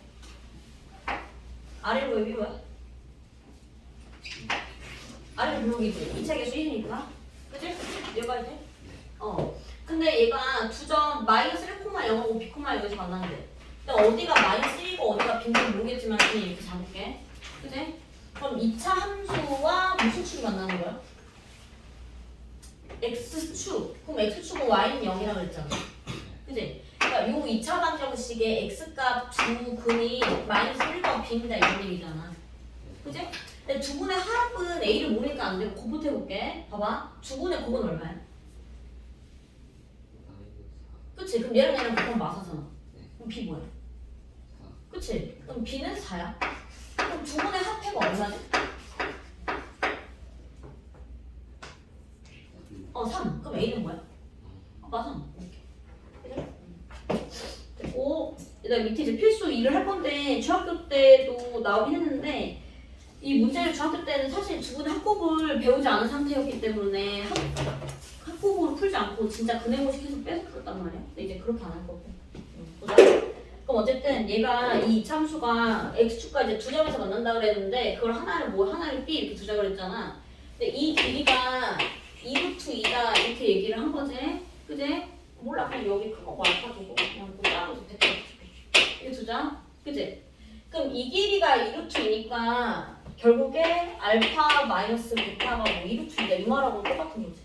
[SPEAKER 1] 아래로 왜 위로야? 아래로 블록이지. 2차 계수 1이니까. 그치? 얘가 이제? 근데 얘가 두 점 마이너스 1,0하고 b,0에서 만나는데 근데 어디가 마이너스 1이고 어디가 빈칸 모르겠지만 그냥 이렇게 잡을게. 그치? 그럼 2차 함수와 무슨 축이 만나는 거야? x축. 그럼 x축은 y는 0이라고 그랬잖아. 그치? 그러니까 요 2차 방정식의 x값 두 근이 마이너스 1과 b입니다 이런 얘기잖아. 그치? 근데 두 분의 합은 a를 모르니까 안 되고 곱해볼게. 봐봐. 두 분의 곱은 얼마야? 그치? 그럼 얘랑 얘랑 곱하면 마사잖아. 그럼 b 뭐야? 그치? 그럼 b는 4야. 그럼 두 분의 합해가 얼마지? 3. 그럼 a는 뭐야? 아까 3. 이렇게. 됐고, 그다음 밑에 이제 필수 2를 할 건데 중학교 때도 나오긴 했는데 이 문제를 중학교 때는 사실 두 분의 합곱을 배우지 않은 상태였기 때문에 합곱으로 풀지 않고 진짜 근해공식 해서 뺏었단 말이야. 근데 이제 그렇게 안 할 거고. 보자. 그럼 어쨌든 얘가 이 참수가 x축과 이제 두 점에서 만난다 그랬는데 그걸 하나를 하나를 b 이렇게 두자 그랬잖아. 근데 이 길이가 2루트 2다 이렇게 얘기를 한 거지. 그지? 몰라 그냥 여기 그거 알파 두고 그냥 뭐 따로 이렇게 두자. 그지? 그럼 이 길이가 2루트 2니까 결국에 알파 마이너스 베타가 뭐 2루트 2다 이 말하고 똑같은 거지.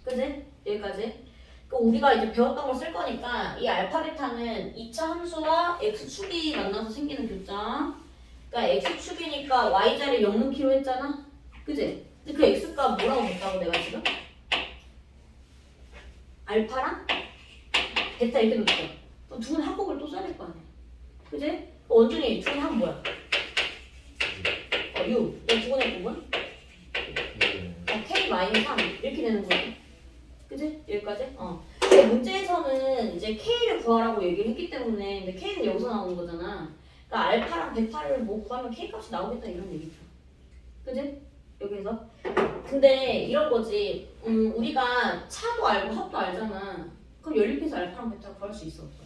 [SPEAKER 1] 그지? 여기까지. 그럼 우리가 이제 배웠던 걸 쓸 거니까 이 알파 베타는 2차 함수와 x축이 만나서 생기는 교점. 그러니까 x축이니까 y자리 0 넣기로 했잖아. 그지? 근데 그 x값 뭐라고 줬다고 내가 지금? 알파랑 베타 이렇게 놓자. 그럼 두 분의 합곱을 또 써야 될 거 아니야. 그지? 원준이 두 분의 합은 뭐야? 6. 두 분의 곱은? k 마이너스 3 이렇게 되는 거지. 그지? 여기까지? 근데 문제에서는 이제 k를 구하라고 얘기를 했기 때문에 근데 k는 여기서 나오는 거잖아. 그러니까 알파랑 베타를 뭐 구하면 k 값이 나오겠다 이런 얘기죠. 그지? 여기서. 근데 이런 거지. 우리가 차도 알고 합도 알잖아. 그럼 연립해서 알파랑 베타 구할 수 있어 없어?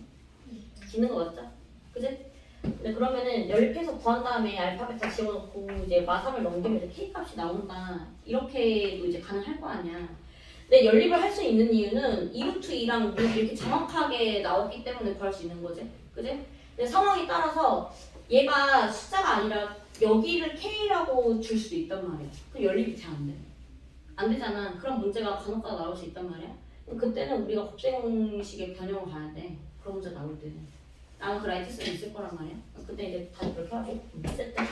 [SPEAKER 1] 있는 거 맞죠? 그지? 근데 그러면은 연립해서 구한 다음에 알파 베타 집어넣고 이제 마삼을 넘기면 이제 k 값이 나온다. 이렇게도 이제 가능할 거 아니야. 근데 연립을 할 수 있는 이유는 2루트 2랑 이렇게 정확하게 나왔기 때문에 구할 수 있는 거지. 그지? 근데 상황에 따라서 얘가 숫자가 아니라 여기를 K라고 줄 수도 있단 말이야. 그럼 연립이 잘 안 돼. 안 되잖아. 그런 문제가 간혹가다 나올 수 있단 말이야. 그럼 그때는 우리가 곱셈공식의 변형을 가야 돼. 그런 문제 나올 때는. 나는 그 라이트스는 있을 거란 말이야. 그때 이제 다시 그렇게 하고. 어쨌든.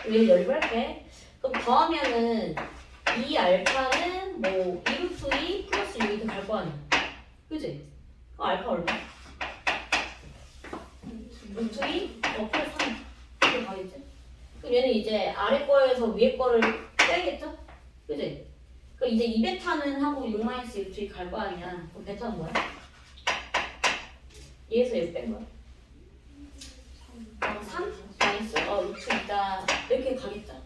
[SPEAKER 1] 얘를 연립할게. 그럼 더하면은 2알파는 뭐 2루트 2 플러스 6 이렇게 갈 거 아니야. 그지? 그럼 알파 얼마? 루트 2? 플러스 3 이렇게 가겠지? 그럼 얘는 이제 아래 거에서 위에 거를 빼야겠죠? 그지? 그럼 이제 2베타는 하고 6-루트 2 갈 거 아니야. 그럼 베타는 뭐야? 얘에서 얘 뺀 거야. 3 마이너스 루트 2다 이렇게 가겠죠?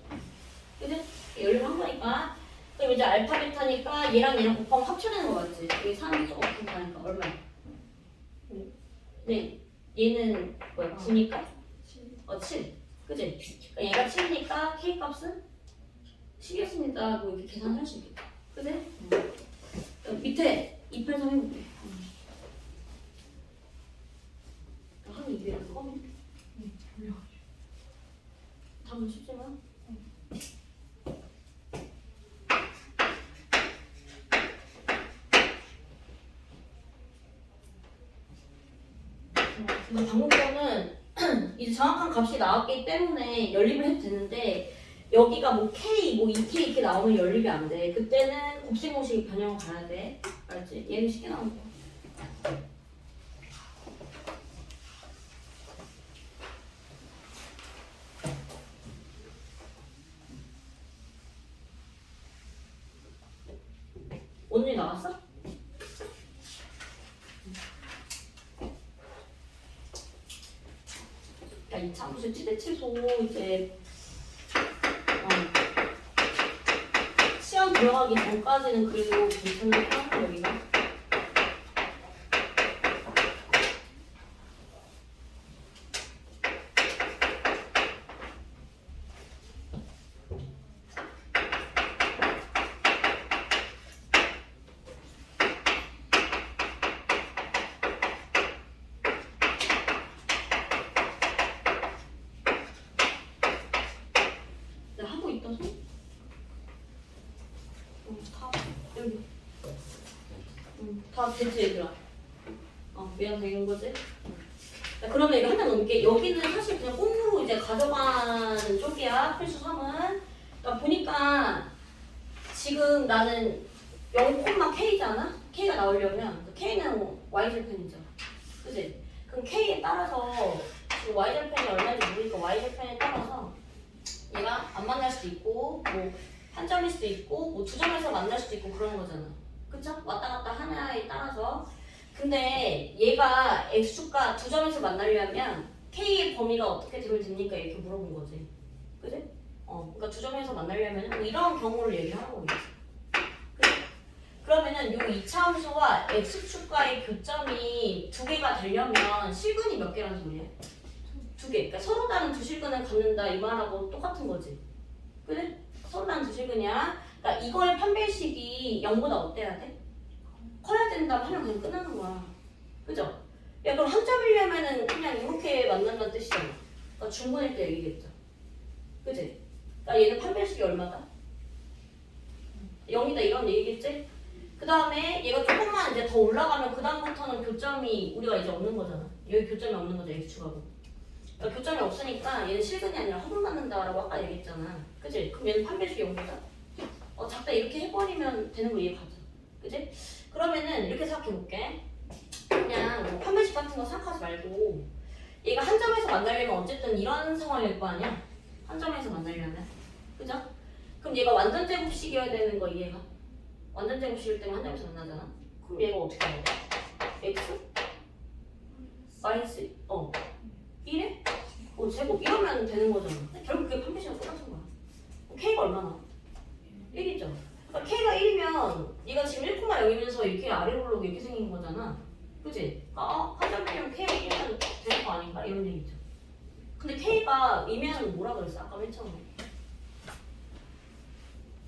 [SPEAKER 1] 그지? 연립한 거니까. 그럼 이제 알파 베타니까 얘랑 얘랑 곱하면 합쳐내는 거 맞지? 여기 3이 조금 가니까 얼마야? 네, 얘는 뭐야? 9니까? 7. 그지? 그러니까 얘가 7이니까 K 값은 10이었습니다. 뭐 이렇게 계산할 수 있겠다. 그지? 밑에 283 해볼게. 하면 이게 이렇게 꺼내. 답은 쉽지만. 근데 방금 거는 이제 정확한 값이 나왔기 때문에 연립을 해도 되는데 여기가 뭐 K, 뭐 2K 이렇게 나오면 연립이 안 돼. 그때는 곱셈공식의 변형을 가야 돼. 알지? 얘는 쉽게 나온 거야. 오늘 나왔어? 야, 이 참수 최대치소 이제 시험 들어가기 전까지는 그래도 괜찮을까? 여기가. 내가 하고 있다 손? 다 여기. 다 됐지 얘들아? 미안 되는 거지? 자, 그러면 이거 하나 넘게 여기는 사실 그냥 꽁으로 이제 가져가는 쪽이야 필수 3은. 그러니까 보니까 지금 나는 0,K잖아? K가 나오려면 그 K는 Y절편이죠. 그치? 그럼 K에 따라서 지금 Y절편이 얼마인지 모르니까 Y절편에 따라서 얘가 안 만날 수도 있고 뭐 한 점일 수도 있고 뭐 두 점에서 만날 수도 있고 그런 거잖아. 그쵸? 왔다 갔다 하나에 따라서. 근데 얘가 x축과 두 점에서 만나려면 k의 범위가 어떻게 되면 됩니까? 이렇게 물어본 거지. 그지? 그러니까 두 점에서 만나려면 뭐 이런 경우를 얘기하는 거겠지. 그치? 그러면은 요 2차 함수와 x축과의 교점이 두 개가 되려면 실근이 몇 개라는 소리야? 두 개. 그러니까 서로 다른 두 실근을 갖는다 이 말하고 똑같은 거지. 그래? 서로 다른 두 실근이야. 그러니까 이거의 판별식이 0보다 어때야 돼? 커야 된다 하면 그냥 끝나는 거야. 그죠? 야 그럼 한 점이려면은 그냥 이렇게 만난다는 뜻이잖아. 그러니까 중근일 때 얘기겠죠. 그치? 그러니까 얘는 판별식이 얼마다? 0이다 이런 얘기겠지? 그 다음에 얘가 조금만 이제 더 올라가면 그 다음부터는 교점이 우리가 이제 없는 거잖아. 여기 교점이 없는 거죠. x축하고. 그러니까 교점이 없으니까 얘는 실근이 아니라 허물 맞는다라고 아까 얘기했잖아. 그치? 그럼 얘는 판별식이 0보다? 작다 이렇게 해버리면 되는 거 이해가죠? 그치? 그러면은 이렇게 생각해볼게. 그냥 뭐 판별식 같은 거 생각하지 말고 얘가 한 점에서 만나려면 어쨌든 이런 상황일 거 아니야? 한 점에서 만나려면. 그죠? 그럼 얘가 완전 제곱식이어야 되는 거 이해가? 완전 제곱식일 때면 한 점에서 만나잖아. 그럼 얘가 어떻게 해야 돼? x? 마이너스 1에? 제곱 이러면 되는 거잖아. 결국 그게 판별식이랑 똑같은 거야. k가 얼마나? 1이죠. 그러니까 k가 1이면 얘가 지금 1,0이면서 이렇게 아래로 올라오고 이렇게 생긴 거잖아. 그치? 한 점이면 k가 1이면 되는 거 아닌가? 이런 얘기죠. 근데 k가 2면 뭐라 그랬어? 아까 맨 처음에.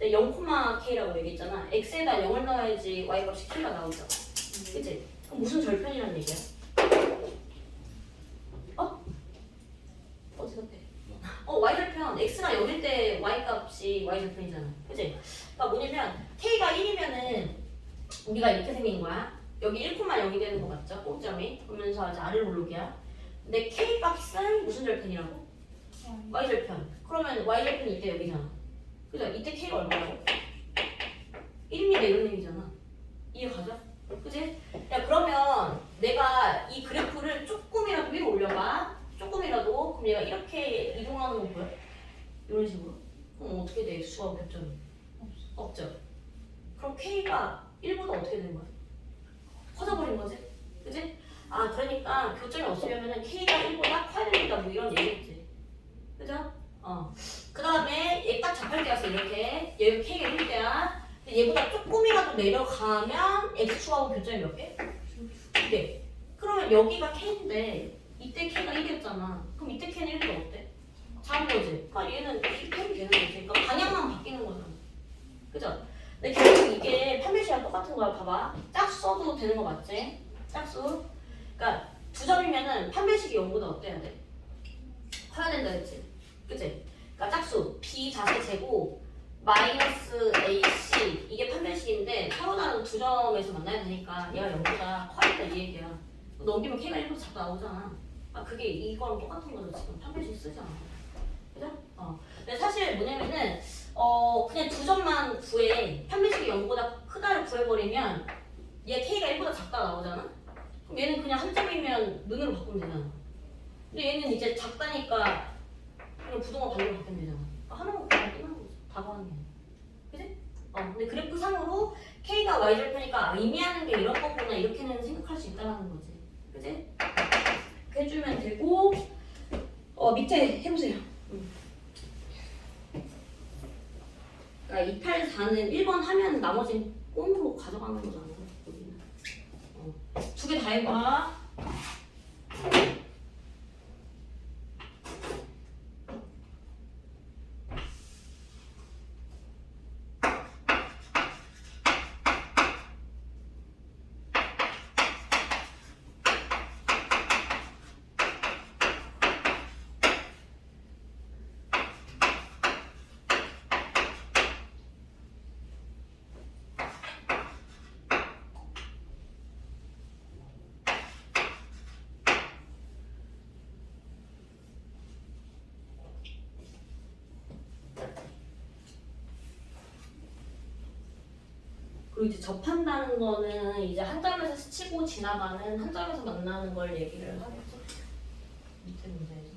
[SPEAKER 1] 근데 0,k라고 얘기했잖아. x에다 0을 넣어야지 y 값이 k가 나오죠. 그치? 그럼 무슨 절편이라는 얘기야? 어디 같아? y절편. x가 0일 때 y 값이 y절편이잖아. 그치? 그러니까 뭐냐면 k가 1이면은 우리가 이렇게 생긴 거야. 여기 1,0이 되는 거 맞죠? 꼭점이. 그러면서 이제 아래로 올록이야. 근데 k 값은 무슨 절편이라고? y절편. 그러면 y절편이 이때 여기잖아. 그죠? 이때 k가 얼마라고? 1입니다 이런 얘기잖아. 이해 가죠? 그치? 야 그러면 내가 이 그래프를 조금이라도 위로 올려봐. 조금이라도. 그럼 얘가 이렇게 이동하는 거 보여? 이런 식으로. 그럼 어떻게 돼? 수가 몇 점이? 없죠. 그럼 k가 1보다 어떻게 되는 거야? 커져버린 거지? 그치? 아 그러니까 교점이 없으려면 k가 1보다 커야 됩니다 뭐 이런 얘기겠지. 그죠? 그 다음에 얘 딱 잡을 때 왔어 이렇게. 얘가 k가 1대야. 얘보다 조금이라도 내려가면 x축하고 교점이 몇 개? 2개. 그러면 여기가 k인데 이때 k가 1이었잖아. 그럼 이때 k는 1이 어때? 작은 거지. 그러니까 얘는 k이 되는 거지. 그러니까 방향만 바뀌는 거잖아. 그죠? 근데 결국 이게 판별식이랑 똑같은 거야. 봐봐. 짝수 써도 되는 거 맞지? 짝수. 그러니까 2점이면은 판별식이 0보다 어때야 돼? 커야 된다 했지. 그치? 그러니까 짝수 b 자세 제곱 마이너스 ac 이게 판별식인데 서로 다른 2점에서 만나야 되니까 얘가 0보다 커야 된다 이 얘기야. 넘기면 k가 1보다 작다 나오잖아. 아 그게 이거랑 똑같은 거죠. 지금 판별식 쓰잖아. 그죠? 근데 사실 뭐냐면은 그냥 2점만 구해. 판별식이 0보다 크다를 구해버리면 얘 k가 1보다 작다 나오잖아? 그럼 얘는 그냥 한 점이면 는으로 바꾸면 되잖아. 근데 얘는 이제 작다니까 그냥 부동화 반대로 바꾸면 되잖아. 하나만 그냥 끝나는 거지. 다 구하는 게. 그지? 근데 그래프 상으로 k가 y절편이니까 의미하는 게 이런 거구나 이렇게는 생각할 수 있다는 거지. 그지? 이렇게 해주면 되고 밑에 해보세요. 그러니까 284는 1번 하면 나머지는 꽁으로 가져가는 거잖아. 여기는. 두 개 다 해봐. 그리고 이제 접한다는 거는 이제 한 점에서 스치고 지나가는 한 점에서 만나는 걸 얘기를 하겠죠. 밑에 문제에서.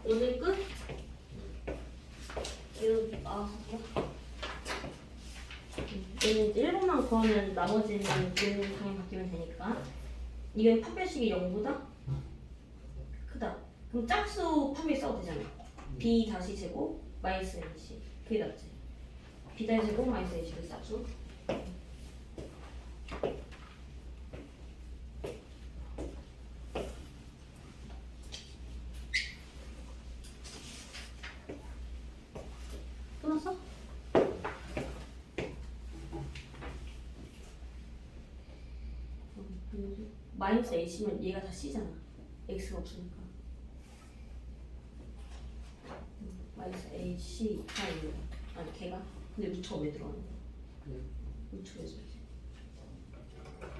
[SPEAKER 1] 오늘 끝? 얘는 얘는 이제 1번만 구하면 나머지는 얘는 당연히 바뀌면 되니까. 이게 판별식이 0보다 크다. 그럼 짝수 판별 써도 되잖아. b 다시 제곱 마이너스 ac 그게 낫지. b 다시 제곱 마이너스 ac 그 짝수. 끊었어? 마이너스 ac면 얘가 다 c잖아. x가 없으니까. 마이너스 ac 하나 아니 걔가 근데 루트가 왜 들어가는 거야? 루트에서.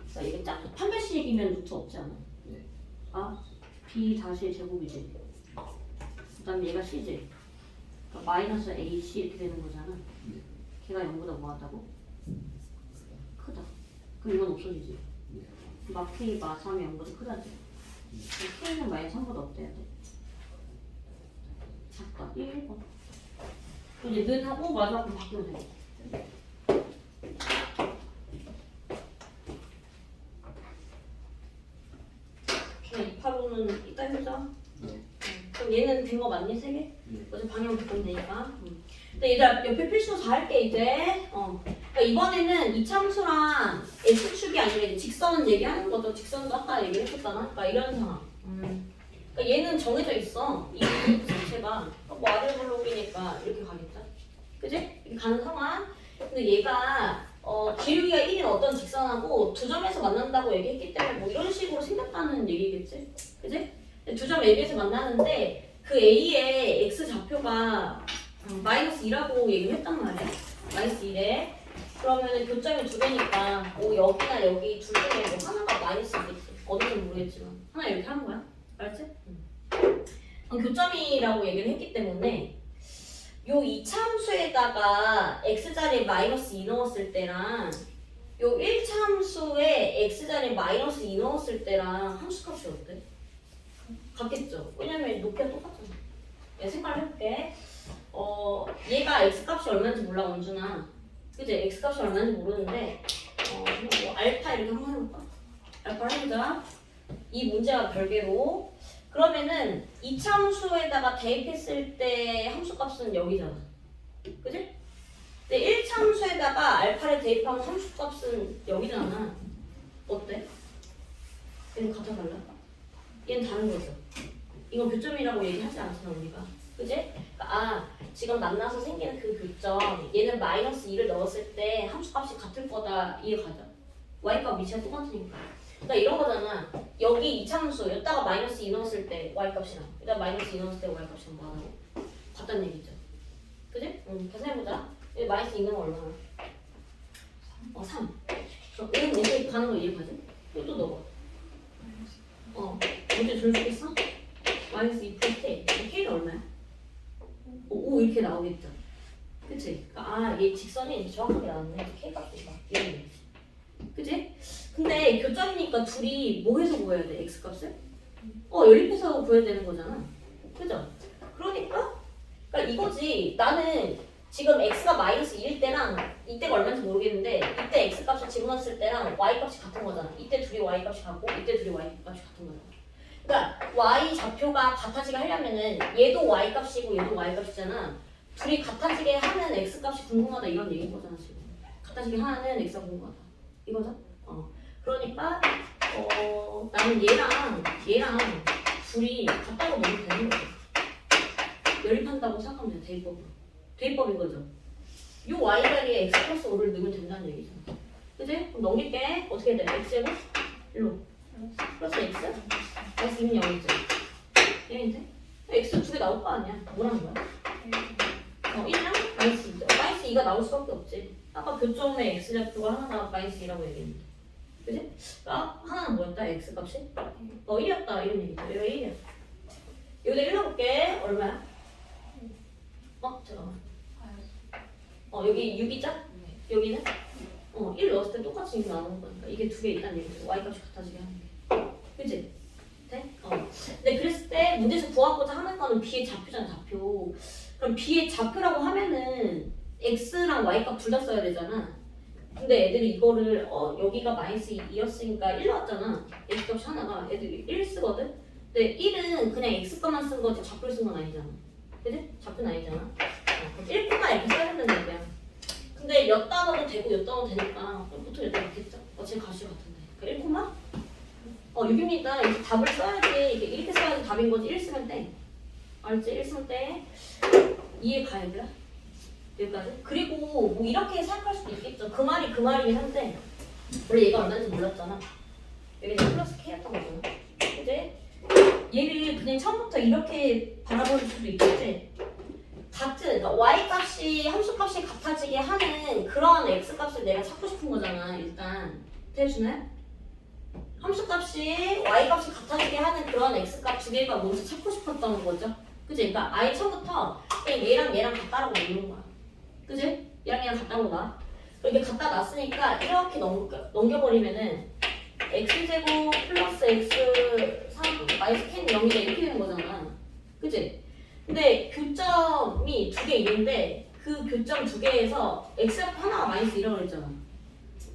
[SPEAKER 1] 그러니까 이게 딱 판별식이면 루트 없지 않아?
[SPEAKER 3] 네.
[SPEAKER 1] 아, b 다시 제곱이지. 그다음 얘가 c지. 그러니까 마이너스 ac 이렇게 되는 거잖아.
[SPEAKER 3] 네.
[SPEAKER 1] 걔가 0보다 뭐 같다고? 크다. 그럼 이건 없어지지.
[SPEAKER 3] 네.
[SPEAKER 1] 막 k 마삼이 0보다 크다지. k는 마이너스 3보다 어때야 돼? 작다. 1번. 이제 는 하고 마지막으로 바뀌면 돼. 그냥 285는 이따 해보자.
[SPEAKER 3] 네.
[SPEAKER 1] 그럼 얘는 된 거 맞니? 3개?
[SPEAKER 3] 네.
[SPEAKER 1] 어제 방향 바꾸면 되니까. 근데 얘들아 옆에 필수 다 할게 이제. 그러니까 이번에는 이참수랑 x축이 아니라 이제 직선 얘기하는 거죠. 직선도 아까 얘기했었잖아. 그러니까 이런 상황. 그러니까 얘는 정해져 있어. 이 자체가 뭐 아들 블록이니까 이렇게 가겠죠. 그지? 이렇게 가는 상황. 근데 얘가 기울기가 1인 어떤 직선하고 두 점에서 만난다고 얘기했기 때문에 뭐 이런 식으로 생겼다는 얘기겠지? 그지? 두 점 AB에서 만나는데 그 A의 X 좌표가 마이너스 2라고 얘기를 했단 말이야. 마이너스 2래. 그러면 교점이 두 개니까 뭐 여기나 여기 둘 중에 뭐 하나가 마이너스겠지. 어딘지 모르겠지만 하나 이렇게 하는 거야. 알았지? 교점이라고 얘기를 했기 때문에 요 이차함수에다가 x자리에 마이너스 2 넣었을 때랑 요 1차함수에 x자리에 마이너스 2 넣었을 때랑 함수값이 어때? 같겠죠? 왜냐면 높이가 똑같잖아. 얘 색깔 해볼게. 얘가 x값이 얼마인지 몰라 원준아. 그치? x값이 얼마인지 모르는데 뭐 알파 이렇게 한번 해볼까? 알파 해보자. 이 문제와 별개로 그러면은 이차함수에다가 대입했을 때 함수값은 여기잖아. 그지? 근데 1차함수에다가 알파를 대입하면 함수값은 여기잖아. 어때? 얘는 같아 달라? 얘는 다른 거죠. 이건 교점이라고 얘기하지 않잖아 우리가. 그지? 그러니까 지금 만나서 생기는 그 교점 얘는 마이너스 2를 넣었을 때 함수값이 같을 거다 이해가죠? y값 위치가 똑같으니까. 그러니까 이런 거잖아. 여기 이차함수 여기다가 마이너스 2 넣었을 때 y값이랑 여기다가 마이너스 2 넣었을 때 y값이랑 뭐하고 같다는 얘기죠. 그지? 계산해보자. 여기 마이너스 2 넣으면 얼마나? 3. 그럼 얘는 이렇게 가는 거 이해가지? 이것도 넣어. 문제 줄 수 있어? 마이너스 2 플러스 k. k는 얼마야? 5 이렇게 나오겠죠. 그치? 그러니까 얘 직선이 정확하게 나왔네. k 값이 봐. 이런 얘기지. 그치? 근데 교점이니까 둘이 뭐 해서 구해야 돼? x값을? 연립해서 구해야 되는 거잖아. 그죠? 그러니까 이거지. 나는 지금 x가 마이너스 2일 때랑 이때가 얼마인지 모르겠는데 이때 x값을 집어넣었을 때랑 y값이 같은 거잖아. 이때 둘이 y값이 같고 이때 둘이 y값이 같은 거잖아. 그러니까 y 좌표가 같아지게 하려면은 얘도 y값이고 얘도 y값이잖아. 둘이 같아지게 하는 x값이 궁금하다 이런 얘기인 거잖아 지금. 같아지게 하는 x가 궁금하다. 이거죠? 그러니까 나는 얘랑 둘이 같다고 넣으면 되는 거죠. 연립한다고 생각하면 돼. 대입법으로. 대입법인 거죠. 요 y 자리에 x 플러스 5를 넣으면 된다는 얘기잖아. 그지? 그럼 넘길게. 어떻게 돼? x제곱? 1로 플러스 x? 마이너스 2는 0이지. 얘인데? x 두 개 나올 거 아니야. 뭐라는 거야? 1이랑 마이너스 2죠. 마이너스 2가 나올 수밖에 없지. 아까 교점의 x 좌표가 하나가 마이너스 2라고 얘기했는데. 그지? 하나는 뭐였다? x 값이? 1이었다. 이런 얘기죠. 여기가 1이야. 여기다 1 넣어볼게. 얼마야? 잠깐만. 여기 6이죠? 여기는? 1 넣었을 때 똑같이 이렇게 나오는 거니까 이게 두 개 있다는 얘기죠. y값이 같아지게 하는 게. 그치? 돼? 근데 그랬을 때 문제에서 구하고자 하는 거는 b의 좌표잖아, 좌표. 그럼 b의 좌표라고 하면은 x랑 y값 둘 다 써야 되잖아. 근데 애들이 이거를 여기가 마이너스 2였으니까 1 나왔잖아. x값이 하나가 애들이 1 쓰거든? 근데 1은 그냥 x값만 쓴 거지 좌표를 쓴 건 아니잖아. 그지? 좌표는 아니잖아. 1, 이렇게 써야 된다는 얘기야. 근데 몇 단어도 되고 몇 단어도 되니까 보통 여기다 넣겠죠? 어차피 값이 같은데. 그러니까 1, 6입니다. 이제 답을 써야지. 이렇게 써야지 답인 거지. 1 쓰면 돼. 알지? 1 쓰면 돼. 이해 가 얘들아? 여기까지? 그리고 뭐 이렇게 생각할 수도 있겠죠. 그 말이 그 말이긴 한데 원래 얘가 얼마인지 몰랐잖아. 여기 플러스 k였던 거잖아. 그지? 얘를 그냥 처음부터 이렇게 바라볼 수도 있겠지. 그러니까 y 값이 함수 값이 같아지게 하는 그런 x 값을 내가 찾고 싶은 거잖아. 일단 대주네. 함수 값이 y 값이 같아지게 하는 그런 x 값 두 개가 먼저 찾고 싶었던 거죠. 그치? 그러니까 i 처부터 그냥 얘랑 같다라고 놓는 거야. 그치? 얘랑 같다고 놔. 이렇게 갖다 놨으니까 이렇게 넘겨버리면은 x제곱 플러스 x3 마이너스 k는 0이다 이렇게 되는 거잖아. 그치? 근데 교점이 두 개 있는데 그 교점 두 개에서 x값 하나가 마이너스 1이라고 그랬잖아.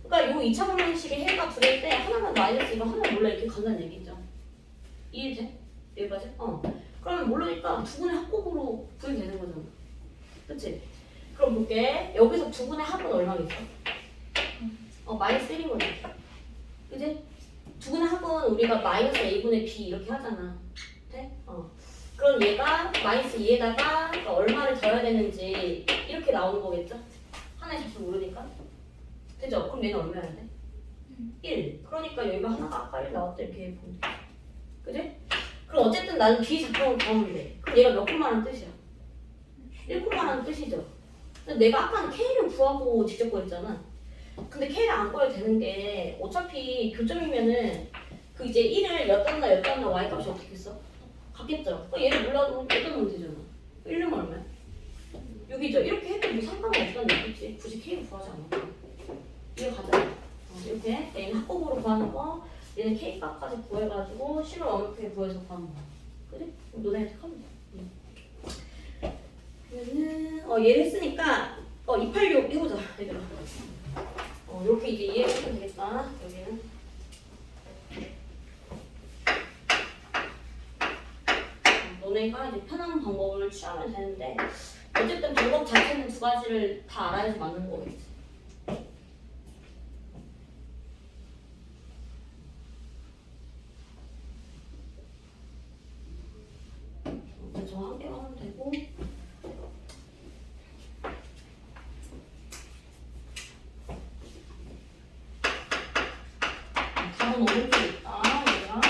[SPEAKER 1] 그러니까 요 2차 방정식의 해가 두 개일 때 하나만 마이너스 2가 하나 몰라 이렇게 간다는 얘기죠. 이해돼? 여기까지? 그러면 모르니까 두 분의 합곡으로 구해되는 거잖아. 그치? 그럼 볼게. 여기서 두 분의 합은 얼마겠어? 마이너스 1인 거지. 그치? 두 분의 합은 우리가 마이너스 a분의 b 이렇게 하잖아. 돼? 그럼 얘가 마이너스 2에다가 얼마를 더해야 되는지 이렇게 나오는 거겠죠? 하나의 잡수 모르니까. 되죠? 그럼 얘는 얼마여야 돼? 1. 그러니까 여기가 하나가 아까 1 나왔다 이렇게 보면 돼. 그치? 그럼 어쨌든 나는 b 작동을 구하면 돼. 그럼 얘가 몇 콤마라는 뜻이야? 1콤마라는 뜻이죠. 근데 내가 아까는 k를 구하고 직접 구했잖아. 근데 k를 안 구해도 되는 게 어차피 교점이면은 그 이제 1을 엿단나 y 값이 어떻게 했어? 같겠죠? 얘를 몰라도 엿다놓으면 되잖아. 1은 얼마야? 6이죠. 이렇게 해도 뭐 상관은 없다는 얘기지. 굳이 k를 구하지 않아. 이거 가자. 이렇게 얘는 합곡으로 구하는 거, 얘는 k 값까지 구해가지고 식을 완벽하게 구해서 구하는 거. 그지? 너네 하면 돼. 그러면은 얘를 했으니까 286 해보자. 얘들아. 이렇게 이제 이해하면 되겠다. 여기는. 너네가 이제 편한 방법을 취하면 되는데 어쨌든 방법 자체는 두 가지를 다 알아야지 맞는 거겠지. 저 한 개만 하면 되고. 답은 오른쪽에 있다. 얘들아.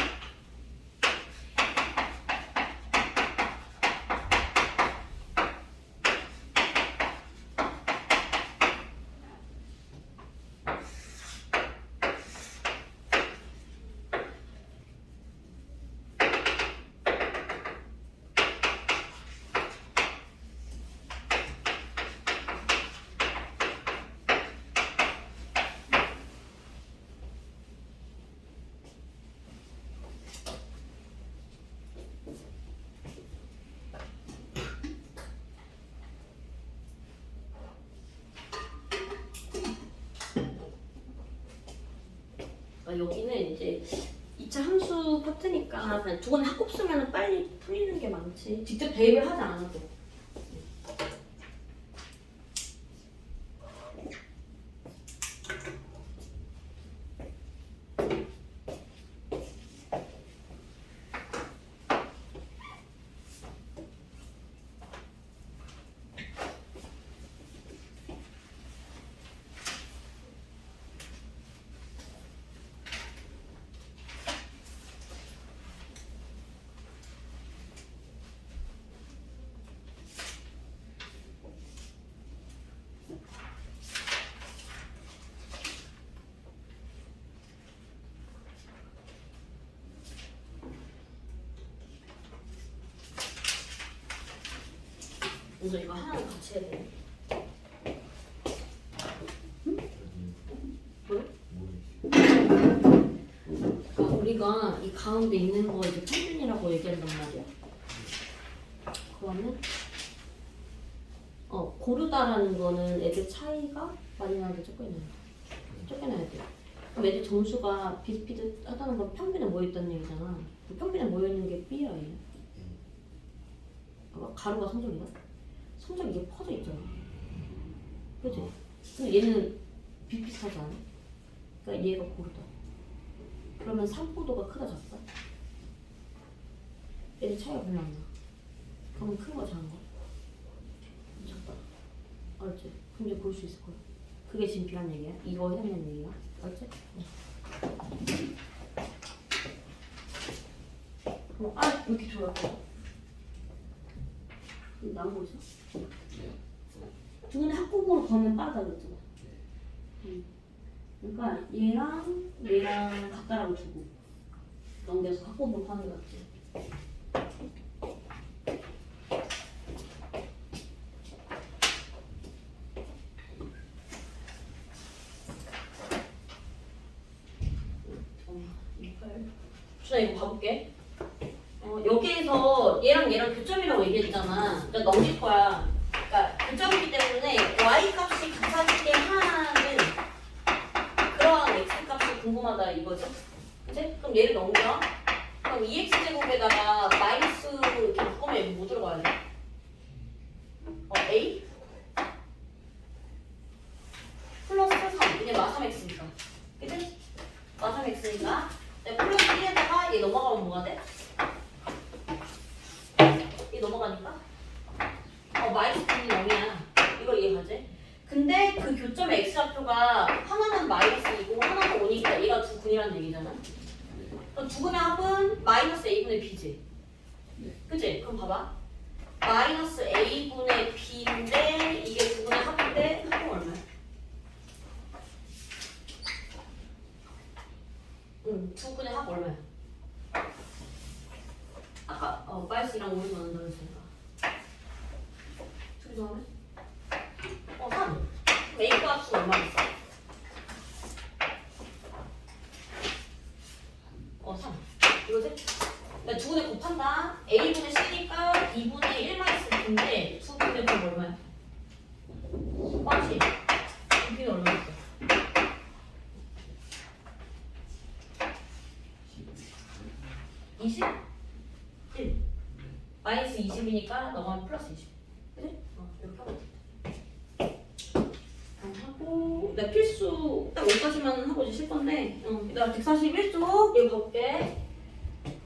[SPEAKER 1] 여기는 이제 2차 함수 파트니까 그냥 두 번에 합곱 쓰면 빨리 풀리는 게 많지. 직접 대입을 하지 않아도. 먼저 이거 하나는 같이 해야 돼. 응? 뭐? 그러니까 우리가 이 가운데 있는 거 이제 평균이라고 얘기한단 말이야. 그러면 고르다라는 거는 애들 차이가 많이 나는데 쫓겨내야 돼. 그럼 애들 점수가 비슷비슷하다는 건 평균에 모여있다는 얘기잖아. 평균에 모여있는 게 B야 얘. 가루가 성적이다? 성적 이게 퍼져 있잖아. 그치? 근데 얘는 비슷비슷하지 않아? 그러니까 얘가 고르다. 그러면 상포도가 크다 작다? 얘들 차이가 별로 안 나. 그러면 큰 거 작은 거? 작다. 알았지? 그럼 이제 볼 수 있을 거야. 그게 지금 필요한 얘기야? 이거 해당되는 얘기야? 알았지? 이렇게 좋아. 나온 거 있어? 두 군데 합곡으로 가면 빠르다 그랬잖아. 그러니까 얘랑 같다라고 두고 넘겨서 합곡으로 가는 게 낫지. 준아 이거 봐볼게. 여기에서 얘랑 교점이라고 얘기했잖아. 그러니까 넘길 거야. 그러니까 교점이기 때문에 y 값이 같아지게 하는 그런 x 값이 궁금하다 이거지. 그치? 그럼 얘를 넘겨. 그럼 2x 제곱에다가 마이너스 이렇게 바꾸면 여기 뭐 들어가야 돼? a 플러스 3. 이게 마3x니까. 그치? 마3x니까. 플러스 1에다가 얘 넘어가면 뭐가 돼? 얘 넘어가니까? 마이너스 9이 0이야. 이걸 이해가지? 근데 그 교점의 x좌표가 하나는 마이너스 2고 하나는 5니까 얘가 두 근이라는 얘기잖아. 그럼 두 근의 합은 마이너스 a분의 b지. 그치? 그럼 봐봐. 마이너스 a분의 b인데 이게 두 근의 합인데 합은 얼마야? 두 근의 합 얼마야? 아까 마이너스 2랑 5를 넣는다 그랬으니까 둘이 더하면? 3. A 값은 얼마겠어? 3. 이거지? 그러니까 두 분의 곱한다. A분의 C니까 2분의 1 마이너스 B인데 두 분의 곱은 얼마야? 꽝치. B는 얼마겠어? 20? 1. 마이너스 20이니까 넘어가면 플러스 20. 그치? 이렇게 하면 돼. 하고 나 필수 딱 여기까지만 하고 이제 쉴 건데 나 141쪽 얘 볼게.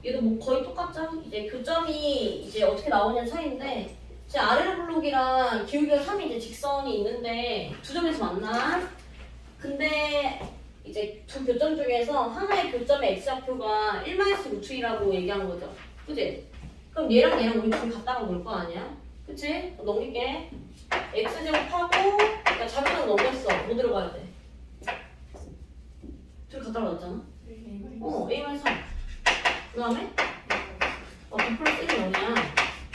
[SPEAKER 1] 얘도 뭐 거의 똑같죠? 이제 교점이 이제 어떻게 나오냐는 차이인데 제 아래로 블록이랑 기울기가 3이 이제 직선이 있는데 두 점에서 만나. 근데 이제 두 교점 중에서 하나의 교점의 x좌표가 1-루트2라고 얘기한 거죠. 그치? 그럼 얘랑 우리 둘이 같다고 볼 거 아니야? 그치? 넘길게. x제곱하고 그러니까 자기랑 넘겼어. 뭐 들어가야 돼? 둘이 같다고 넣었잖아? a-3. 그 다음에 b 플러스 1이 0이야.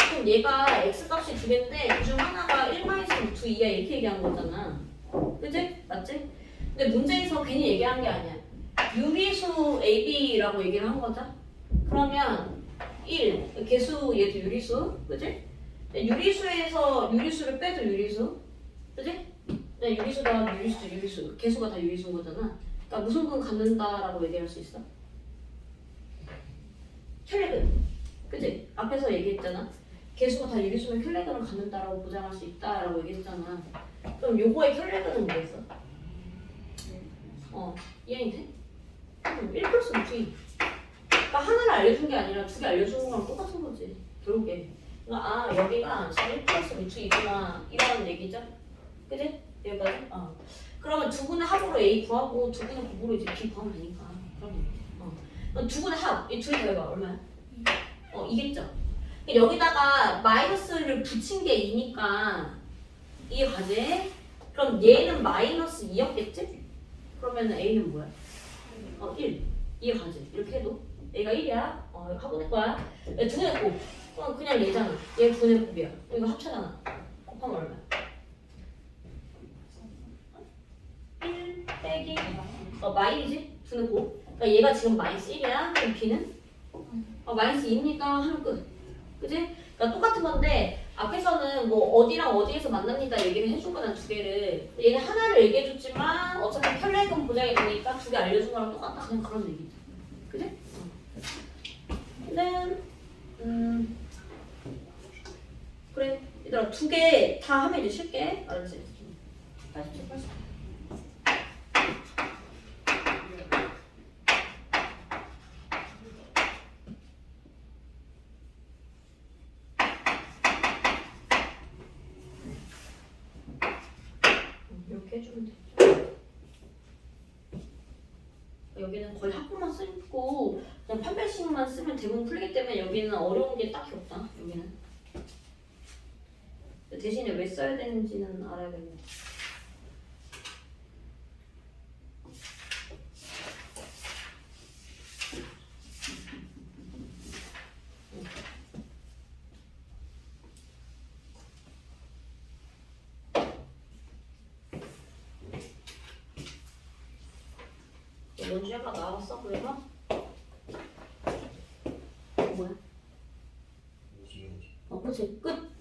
[SPEAKER 1] 그럼 얘가 x값이 두 개인데 그중 하나가 1-루트2야 이렇게 얘기한 거잖아. 그치? 맞지? 근데 문제에서 괜히 얘기한 게 아니야. 유리수 AB라고 얘기를 한 거죠. 그러면 1, 개수 얘도 유리수, 그치? 유리수에서 유리수를 빼도 유리수, 그치? 유리수다 유리수, 개수가 다 유리수인 거잖아. 그러니까 무슨 근 갖는다라고 얘기할 수 있어? 혈례근, 그치? 앞에서 얘기했잖아. 개수가 다 유리수면 혈례근을 갖는다라고 보장할 수 있다라고 얘기했잖아. 그럼 요거의 혈례근은 뭐겠어? 이해이 돼? 1 플러스 루트2. 그러니까 하나를 알려준 게 아니라 두 개 알려준 거랑 똑같은 거지. 결국에. 그러니까 여기가 1 플러스 루트2구나 이라는 얘기죠. 그지? 여기까지? 그러면 두 분의 합으로 A 구하고 두 분의 곱으로 이제 B 구하면 되니까. 그럼 두 분의 합, 이 둘이 더해봐. 얼마야? 이겠죠? 여기다가 마이너스를 붙인 게 2니까 이해가지? 그럼 얘는 마이너스 2였겠지? 그러면 A는 뭐야? 1. 이해가지? 이렇게 해도 A가 1이야. 합분할 거야. 두 분의 곱. 그럼 그냥 얘잖아. 얘 두 분의 곱이야. 이거 합차잖아. 곱하면 얼마야? 1 빼기 마이너지? 두 분의 곱. 그러니까 얘가 지금 마이너스 1이야. 그럼 B는? 마이너스 2니까 하면 끝. 그지? 그러니까 똑같은 건데 앞에서는 뭐 어디랑 어디에서 만납니다 얘기를 해준 거는 두 개를 얘는 하나를 얘기해줬지만 어차피 혈례근 보장이 되니까 두 개 알려준 거랑 똑같다 그냥 그런 얘기죠. 그지? 근데 그래 얘들아 두 개 다 하면 이제 쉽게 알았지? 87, 80. 이렇게 해주면 되죠. 여기는 거의 합분만 쓰고 그냥 판별식만 쓰면 대부분 풀리기 때문에 여기는 어려운 게 딱히 없다. 여기는 대신에 왜 써야 되는지는 알아야겠네. 원주야가 나왔어 그래서? 뭐야? 그치 끝.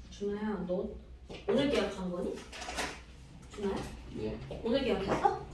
[SPEAKER 1] 준아야 너 오늘 계약한 거니? 준아야?
[SPEAKER 3] 네.
[SPEAKER 1] 오늘 계약했어?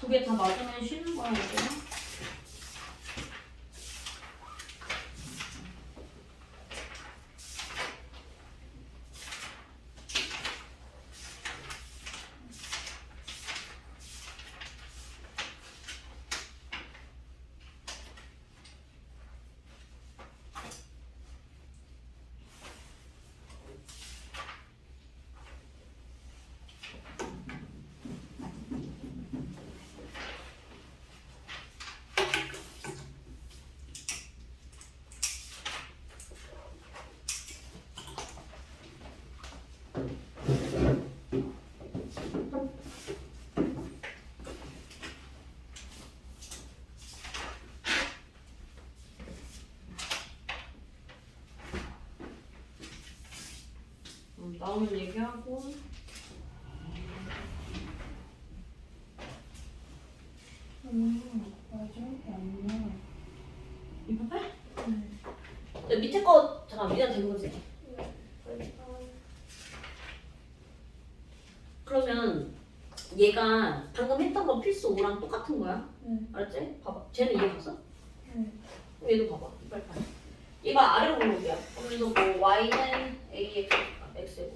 [SPEAKER 1] 두 개 다 맞으면 쉬는 거야 이제. 나오면 얘기하고.
[SPEAKER 2] 마지막에 안 나와.
[SPEAKER 1] 이거 빨?
[SPEAKER 2] 네.
[SPEAKER 1] 밑에 거 잠깐 미안 되는 거지? 그러면 얘가 방금 했던 거 필수 5랑 똑같은 거야.
[SPEAKER 2] 네.
[SPEAKER 1] 알았지? 봐봐. 쟤는 이해 갔어?
[SPEAKER 2] 네.
[SPEAKER 1] 얘도 봐봐. 빨리 빨리. 얘가 아래로 블록이야. 그래서 뭐 y는 ax x고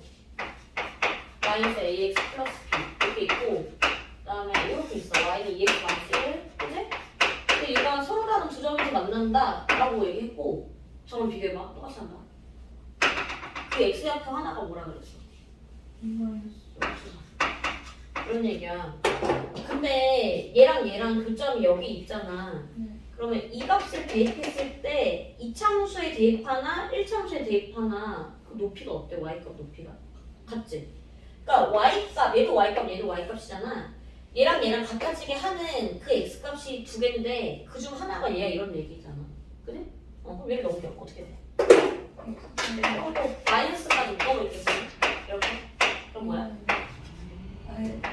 [SPEAKER 1] 마이너스 ax 플러스 b 이렇게 있고 그다음에 이렇게 있어. y는 2x 마이너스 1, 그지? 근데 얘가 서로 다른 두 점에서 만난다라고 얘기했고 저랑 비교해봐. 똑같이 한다. 그 x좌표 하나가 뭐라 그랬어? 이런 얘기야. 근데 얘랑 교점이 여기 있잖아.
[SPEAKER 2] 네.
[SPEAKER 1] 그러면 이 값을 대입했을 때 2차 함수에 대입하나 1차 함수에 대입하나 그 높이가 어때? y값 높이가 같지? 그러니까 y값 얘도 y값 얘도 y값이잖아. 얘랑 같아지게 하는 그 x값이 두 개인데 그중 하나가 얘야 이런 얘기잖아. 그래? 그럼 얘를 넘겨 어떻게 돼? 또 마이너스까지 묶어버 있겠지? 이렇게? 그럼 뭐야?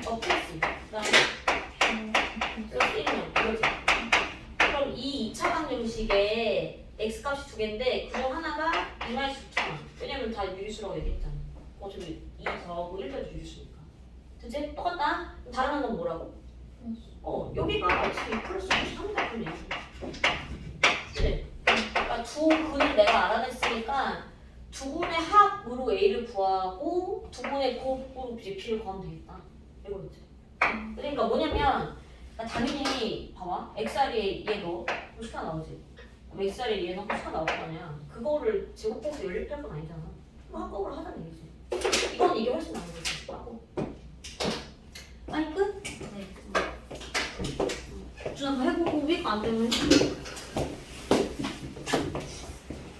[SPEAKER 1] 플러스 그다음에 플러스 1이면 그거지. 그럼 이 2차 방정식에 x값이 두 개인데 그중 하나가 2-6천. 왜냐면 다 유리수라고 얘기했잖아. 어차피 2 더하고 1까지 유리수니까. 그치? 똑같다? 다른 건 뭐라고? 여기가 지금 플러스 3다 뿐이야. 그치? 그러니까 두 분을 내가 알아냈으니까 두 분의 합으로 a를 구하고 두 분의 곱으로 b를 구하면 되겠다. 이거겠지? 그러니까 뭐냐면 당연히 봐봐. xr이 얘 넣어. 숫자 나오지? xr이 얘 넣고 숫자 나올 거 아니야. 그거를 제곱해서 연립할 건 아니잖아. 한꺼번에 하자는 얘기지. 이건 이게 훨씬 나은 거지. 하고. 아니 끝? 네. 준아 뭐 해보고 위가 안 되면